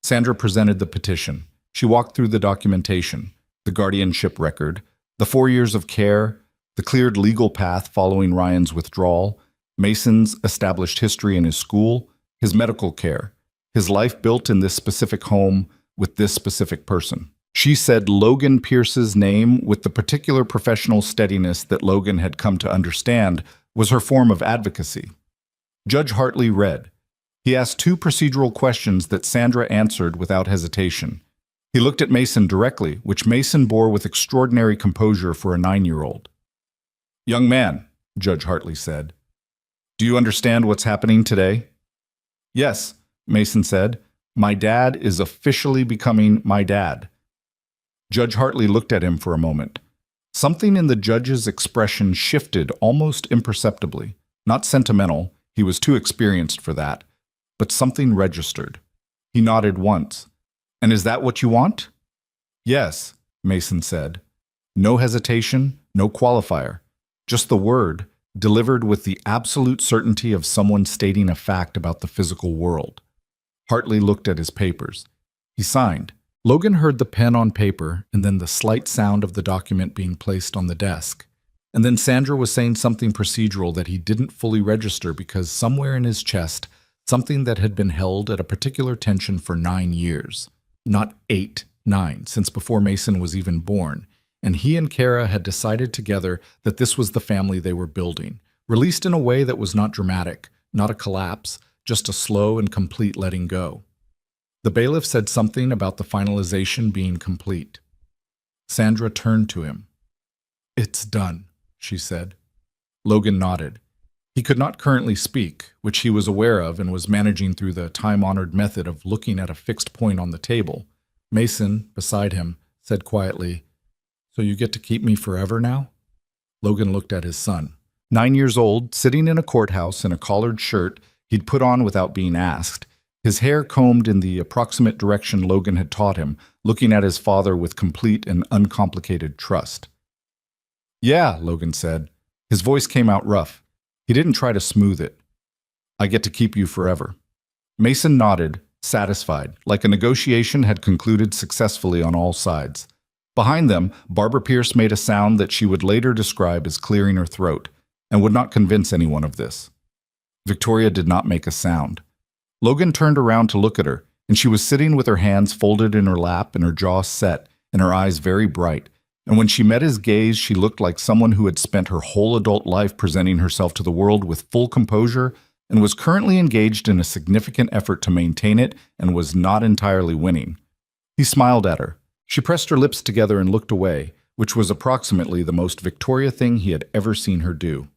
Sandra presented the petition. She walked through the documentation, the guardianship record, the 4 years of care, the cleared legal path following Ryan's withdrawal, Mason's established history in his school, his medical care, his life built in this specific home with this specific person. She said Logan Pierce's name with the particular professional steadiness that Logan had come to understand was her form of advocacy. Judge Hartley read. He asked 2 procedural questions that Sandra answered without hesitation. He looked at Mason directly, which Mason bore with extraordinary composure for a 9-year-old. "Young man," Judge Hartley said, "do you understand what's happening today?" "Yes," Mason said. "My dad is officially becoming my dad." Judge Hartley looked at him for a moment. Something in the judge's expression shifted almost imperceptibly. Not sentimental, he was too experienced for that, but something registered. He nodded once. "And is that what you want?" "Yes," Mason said. No hesitation, no qualifier. Just the word, delivered with the absolute certainty of someone stating a fact about the physical world. Hartley looked at his papers. He signed. Logan heard the pen on paper and then the slight sound of the document being placed on the desk. And then Sandra was saying something procedural that he didn't fully register because somewhere in his chest, something that had been held at a particular tension for 9 years. Not 8, 9, since before Mason was even born. And he and Kara had decided together that this was the family they were building, released in a way that was not dramatic, not a collapse, just a slow and complete letting go. The bailiff said something about the finalization being complete. Sandra turned to him. "It's done," she said. Logan nodded. He could not currently speak, which he was aware of and was managing through the time-honored method of looking at a fixed point on the table. Mason, beside him, said quietly, "So you get to keep me forever now?" Logan looked at his son. 9 years old, sitting in a courthouse in a collared shirt he'd put on without being asked, his hair combed in the approximate direction Logan had taught him, looking at his father with complete and uncomplicated trust. "Yeah," Logan said. His voice came out rough. He didn't try to smooth it. "I get to keep you forever." Mason nodded, satisfied, like a negotiation had concluded successfully on all sides. Behind them, Barbara Pierce made a sound that she would later describe as clearing her throat, and would not convince anyone of this. Victoria did not make a sound. Logan turned around to look at her, and she was sitting with her hands folded in her lap and her jaw set and her eyes very bright, and when she met his gaze she looked like someone who had spent her whole adult life presenting herself to the world with full composure and was currently engaged in a significant effort to maintain it and was not entirely winning. He smiled at her. She pressed her lips together and looked away, which was approximately the most Victoria thing he had ever seen her do.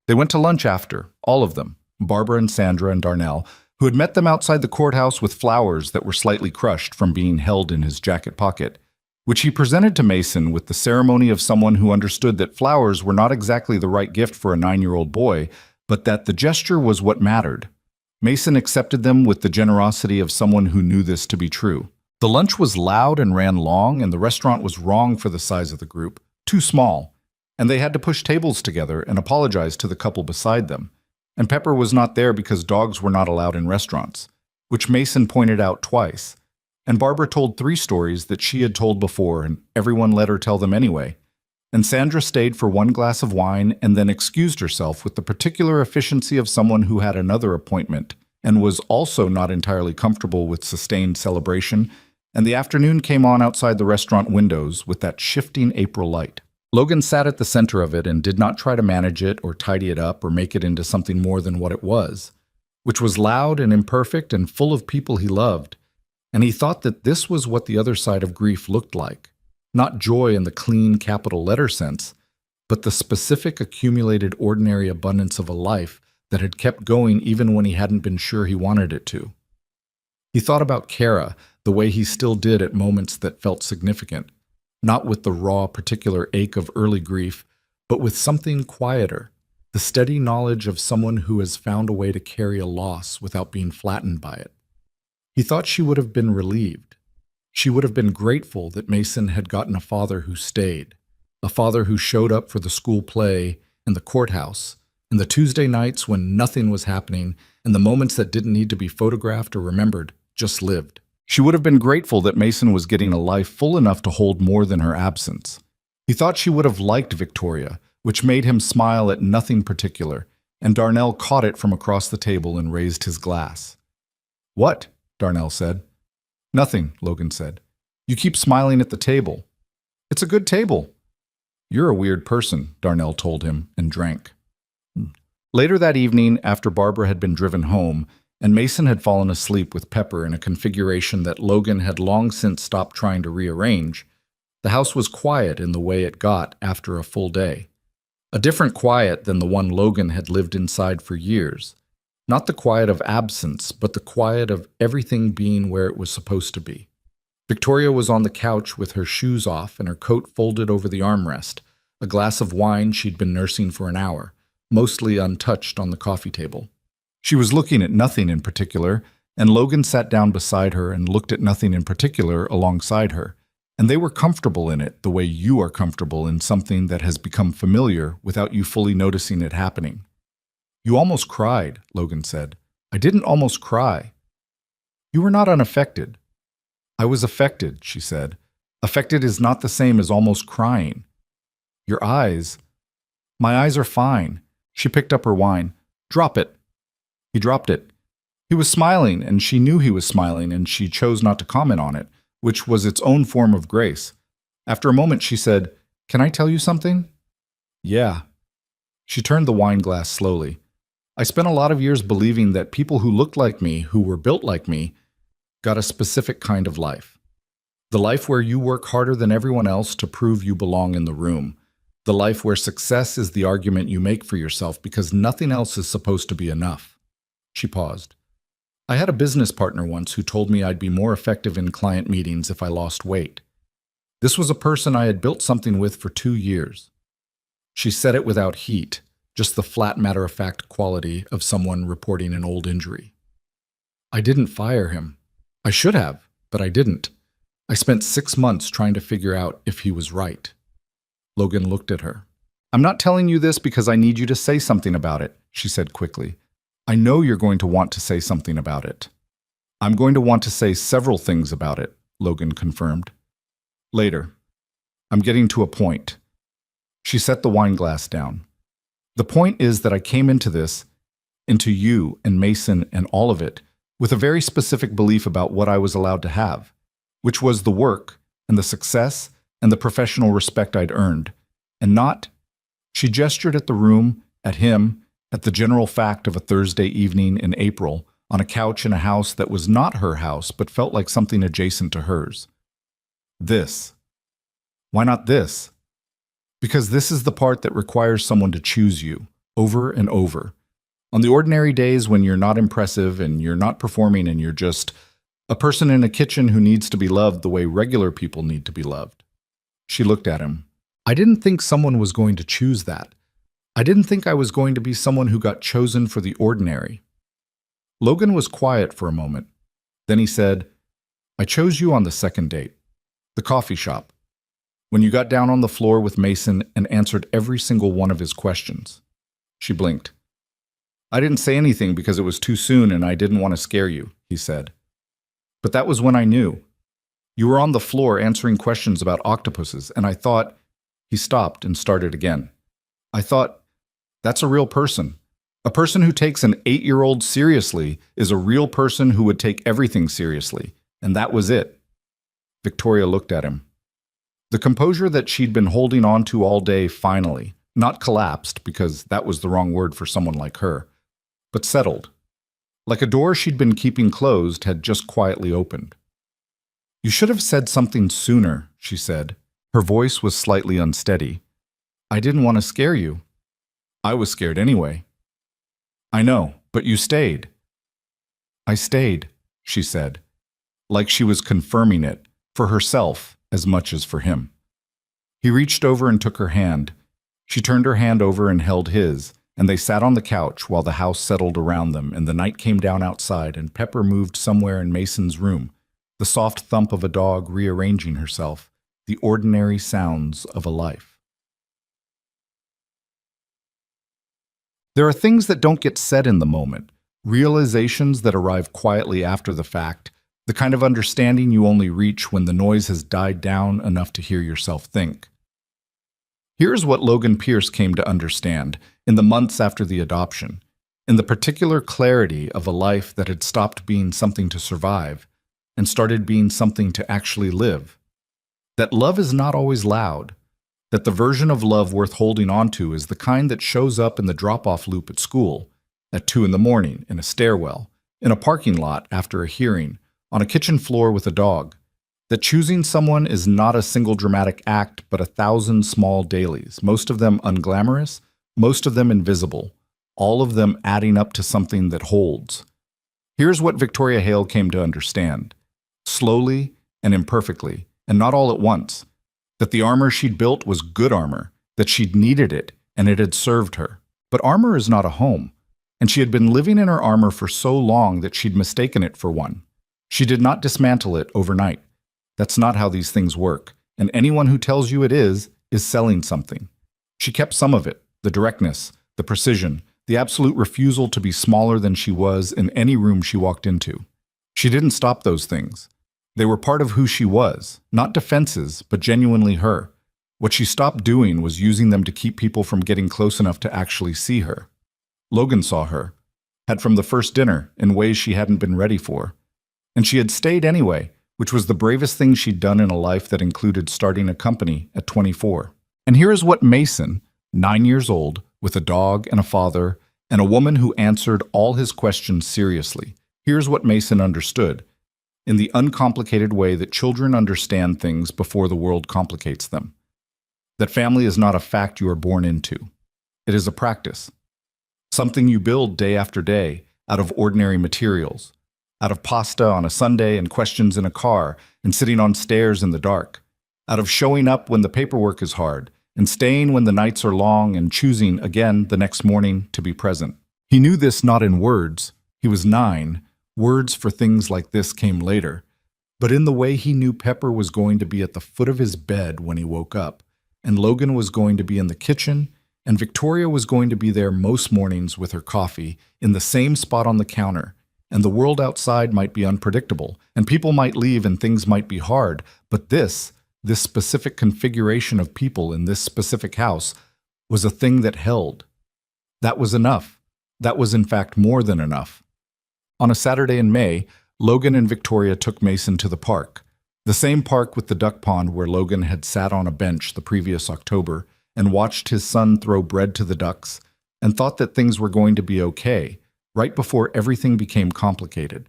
They went to lunch after, all of them, Barbara and Sandra and Darnell, who had met them outside the courthouse with flowers that were slightly crushed from being held in his jacket pocket, which he presented to Mason with the ceremony of someone who understood that flowers were not exactly the right gift for a 9-year-old boy, but that the gesture was what mattered. Mason accepted them with the generosity of someone who knew this to be true. The lunch was loud and ran long, and the restaurant was wrong for the size of the group, too small, and they had to push tables together and apologize to the couple beside them. And Pepper was not there because dogs were not allowed in restaurants, which Mason pointed out twice. And Barbara told 3 stories that she had told before, and everyone let her tell them anyway. And Sandra stayed for 1 glass of wine and then excused herself with the particular efficiency of someone who had another appointment and was also not entirely comfortable with sustained celebration, and the afternoon came on outside the restaurant windows with that shifting April light. Logan sat at the center of it and did not try to manage it or tidy it up or make it into something more than what it was, which was loud and imperfect and full of people he loved, and he thought that this was what the other side of grief looked like. Not joy in the clean capital letter sense, but the specific accumulated ordinary abundance of a life that had kept going even when he hadn't been sure he wanted it to. He thought about Kara the way he still did at moments that felt significant, not with the raw, particular ache of early grief, but with something quieter, the steady knowledge of someone who has found a way to carry a loss without being flattened by it. He thought she would have been relieved. She would have been grateful that Mason had gotten a father who stayed, a father who showed up for the school play and the courthouse, and the Tuesday nights when nothing was happening, and the moments that didn't need to be photographed or remembered, just lived. She would have been grateful that Mason was getting a life full enough to hold more than her absence. He thought she would have liked Victoria, which made him smile at nothing particular, and Darnell caught it from across the table and raised his glass. "What?" Darnell said. "Nothing," Logan said. "You keep smiling at the table." "It's a good table." "You're a weird person," Darnell told him, and drank. Later that evening, after Barbara had been driven home, and Mason had fallen asleep with Pepper in a configuration that Logan had long since stopped trying to rearrange, the house was quiet in the way it got after a full day. A different quiet than the one Logan had lived inside for years. Not the quiet of absence, but the quiet of everything being where it was supposed to be. Victoria was on the couch with her shoes off and her coat folded over the armrest, a glass of wine she'd been nursing for an hour, mostly untouched on the coffee table. She was looking at nothing in particular, and Logan sat down beside her and looked at nothing in particular alongside her, and they were comfortable in it the way you are comfortable in something that has become familiar without you fully noticing it happening. "You almost cried," Logan said. "I didn't almost cry." "You were not unaffected." "I was affected," she said. "Affected is not the same as almost crying." "Your eyes." "My eyes are fine." She picked up her wine. "Drop it." He dropped it. He was smiling, and she knew he was smiling, and she chose not to comment on it, which was its own form of grace. After a moment, she said, "Can I tell you something?" "Yeah." She turned the wine glass slowly. "I spent a lot of years believing that people who looked like me, who were built like me, got a specific kind of life. The life where you work harder than everyone else to prove you belong in the room. The life where success is the argument you make for yourself because nothing else is supposed to be enough." She paused. "I had a business partner once who told me I'd be more effective in client meetings if I lost weight. This was a person I had built something with for 2 years. She said it without heat, just the flat matter-of-fact quality of someone reporting an old injury. I didn't fire him. I should have, but I didn't. I spent 6 months trying to figure out if he was right." Logan looked at her. "I'm not telling you this because I need you to say something about it," she said quickly. "I know you're going to want to say something about it." "I'm going to want to say several things about it," Logan confirmed. "Later. I'm getting to a point." She set the wine glass down. "The point is that I came into this, into you and Mason and all of it, with a very specific belief about what I was allowed to have, which was the work and the success and the professional respect I'd earned, and not—" She gestured at the room, at him, at the general fact of a Thursday evening in April, on a couch in a house that was not her house but felt like something adjacent to hers. "This. Why not this?" "Because this is the part that requires someone to choose you, over and over. On the ordinary days when you're not impressive and you're not performing and you're just a person in a kitchen who needs to be loved the way regular people need to be loved. She looked at him. I didn't think someone was going to choose that. I didn't think I was going to be someone who got chosen for the ordinary. Logan was quiet for a moment. Then he said, I chose you on the second date. The coffee shop. When you got down on the floor with Mason and answered every single one of his questions. She blinked. I didn't say anything because it was too soon and I didn't want to scare you, he said. But that was when I knew. You were on the floor answering questions about octopuses, and I thought, he stopped and started again. I thought, that's a real person. A person who takes an 8-year-old seriously is a real person who would take everything seriously, and that was it. Victoria looked at him. The composure that she'd been holding on to all day finally, not collapsed, because that was the wrong word for someone like her, but settled. Like a door she'd been keeping closed had just quietly opened. You should have said something sooner, she said. Her voice was slightly unsteady. I didn't want to scare you. I was scared anyway. I know, but you stayed. I stayed, she said, like she was confirming it, for herself as much as for him. He reached over and took her hand. She turned her hand over and held his, and they sat on the couch while the house settled around them and the night came down outside and Pepper moved somewhere in Mason's room, the soft thump of a dog rearranging herself, the ordinary sounds of a life. There are things that don't get said in the moment, realizations that arrive quietly after the fact, the kind of understanding you only reach when the noise has died down enough to hear yourself think. Here's what Logan Pierce came to understand in the months after the adoption, in the particular clarity of a life that had stopped being something to survive and started being something to actually live. That love is not always loud, that the version of love worth holding on to is the kind that shows up in the drop-off loop at school, at 2 a.m, in a stairwell, in a parking lot after a hearing, on a kitchen floor with a dog. That choosing someone is not a single dramatic act, but 1,000 small dailies, most of them unglamorous, most of them invisible, all of them adding up to something that holds. Here's what Victoria Hale came to understand, slowly and imperfectly, and not all at once, that the armor she'd built was good armor, that she'd needed it, and it had served her. But armor is not a home, and she had been living in her armor for so long that she'd mistaken it for one. She did not dismantle it overnight. That's not how these things work, and anyone who tells you it is selling something. She kept some of it, the directness, the precision, the absolute refusal to be smaller than she was in any room she walked into. She didn't stop those things. They were part of who she was, not defenses, but genuinely her. What she stopped doing was using them to keep people from getting close enough to actually see her. Logan saw her, had from the first dinner, in ways she hadn't been ready for. And she had stayed anyway, which was the bravest thing she'd done in a life that included starting a company at 24. And here is what Mason, 9 years old, with a dog and a father, and a woman who answered all his questions seriously. Here's what Mason understood, in the uncomplicated way that children understand things before the world complicates them. That family is not a fact you are born into. It is a practice. Something you build day after day out of ordinary materials. Out of pasta on a Sunday and questions in a car and sitting on stairs in the dark. Out of showing up when the paperwork is hard and staying when the nights are long and choosing again the next morning to be present. He knew this not in words. He was 9. Words for things like this came later. But in the way he knew Pepper was going to be at the foot of his bed when he woke up, and Logan was going to be in the kitchen, and Victoria was going to be there most mornings with her coffee in the same spot on the counter. And the world outside might be unpredictable, and people might leave and things might be hard, but this specific configuration of people in this specific house was a thing that held. That was enough. That was in fact more than enough. On a Saturday in May, Logan and Victoria took Mason to the park, the same park with the duck pond where Logan had sat on a bench the previous October and watched his son throw bread to the ducks and thought that things were going to be okay, right before everything became complicated.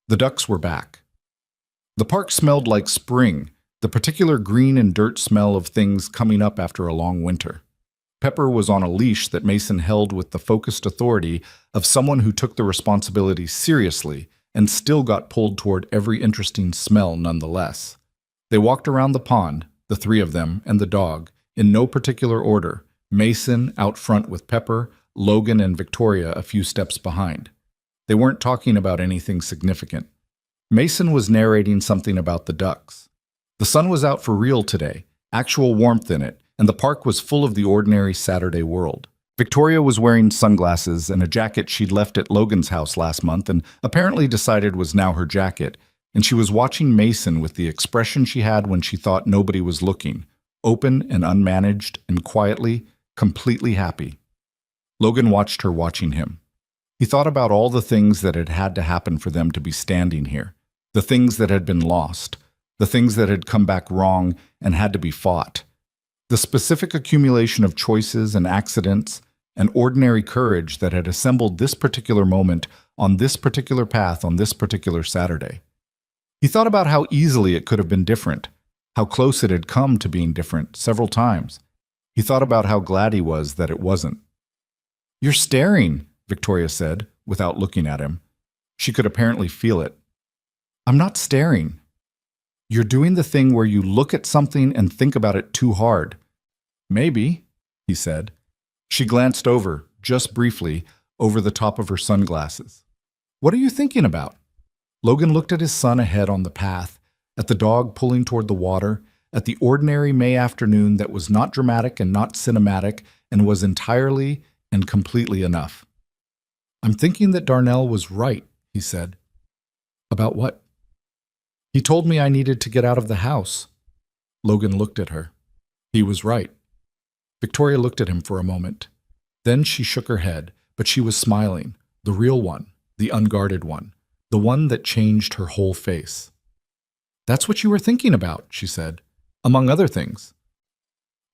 The ducks were back. The park smelled like spring, the particular green and dirt smell of things coming up after a long winter. Pepper was on a leash that Mason held with the focused authority of someone who took the responsibility seriously and still got pulled toward every interesting smell nonetheless. They walked around the pond, the three of them and the dog, in no particular order, Mason out front with Pepper, Logan and Victoria a few steps behind. They weren't talking about anything significant. Mason was narrating something about the ducks. The sun was out for real today, actual warmth in it, and the park was full of the ordinary Saturday world. Victoria was wearing sunglasses and a jacket she'd left at Logan's house last month and apparently decided was now her jacket, and she was watching Mason with the expression she had when she thought nobody was looking, open and unmanaged and quietly, completely happy. Logan watched her watching him. He thought about all the things that had had to happen for them to be standing here, the things that had been lost, the things that had come back wrong and had to be fought. The specific accumulation of choices and accidents and ordinary courage that had assembled this particular moment on this particular path on this particular Saturday. He thought about how easily it could have been different, how close it had come to being different several times. He thought about how glad he was that it wasn't. "You're staring," Victoria said, without looking at him. She could apparently feel it. "I'm not staring. You're doing the thing where you look at something and think about it too hard." "Maybe," he said. She glanced over, just briefly, over the top of her sunglasses. "What are you thinking about?" Logan looked at his son ahead on the path, at the dog pulling toward the water, at the ordinary May afternoon that was not dramatic and not cinematic and was entirely and completely enough. "I'm thinking that Darnell was right," he said. "About what?" "He told me I needed to get out of the house." Logan looked at her. He was right. Victoria looked at him for a moment. Then she shook her head, but she was smiling, the real one, the unguarded one, the one that changed her whole face. "That's what you were thinking about," she said, "among other things."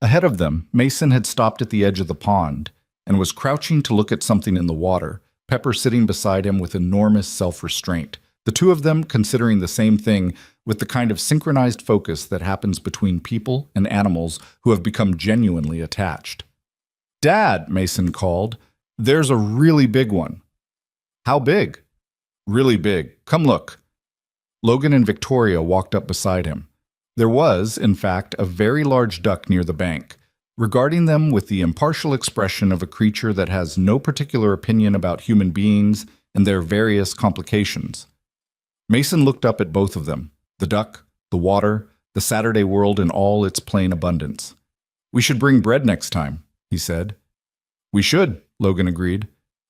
Ahead of them, Mason had stopped at the edge of the pond and was crouching to look at something in the water, Pepper sitting beside him with enormous self-restraint, the two of them considering the same thing with the kind of synchronized focus that happens between people and animals who have become genuinely attached. "Dad," Mason called, "there's a really big one." "How big?" "Really big. Come look." Logan and Victoria walked up beside him. There was, in fact, a very large duck near the bank, regarding them with the impartial expression of a creature that has no particular opinion about human beings and their various complications. Mason looked up at both of them, the duck, the water, the Saturday world in all its plain abundance. "We should bring bread next time," he said. "We should," Logan agreed.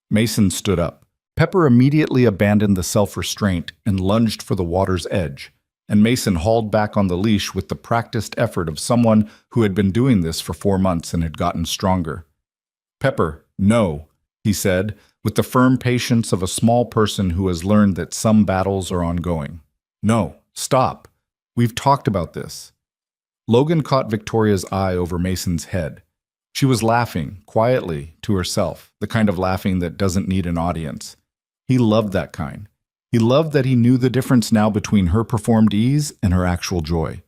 Mason stood up. Pepper immediately abandoned the self-restraint and lunged for the water's edge, and Mason hauled back on the leash with the practiced effort of someone who had been doing this for 4 months and had gotten stronger. "Pepper, no," he said, with the firm patience of a small person who has learned that some battles are ongoing. "No, stop. We've talked about this." Logan caught Victoria's eye over Mason's head. She was laughing, quietly, to herself, the kind of laughing that doesn't need an audience. He loved that kind. He loved that he knew the difference now between her performed ease and her actual joy.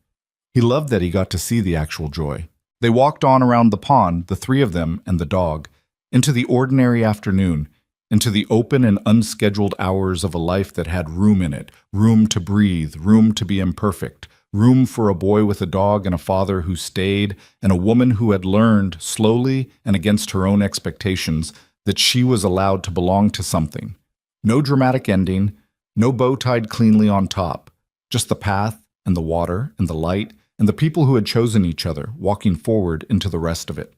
He loved that he got to see the actual joy. They walked on around the pond, the three of them and the dog, into the ordinary afternoon, into the open and unscheduled hours of a life that had room in it, room to breathe, room to be imperfect, room for a boy with a dog and a father who stayed, and a woman who had learned, slowly and against her own expectations, that she was allowed to belong to something. No dramatic ending, no bow tied cleanly on top, just the path and the water and the light and the people who had chosen each other, walking forward into the rest of it.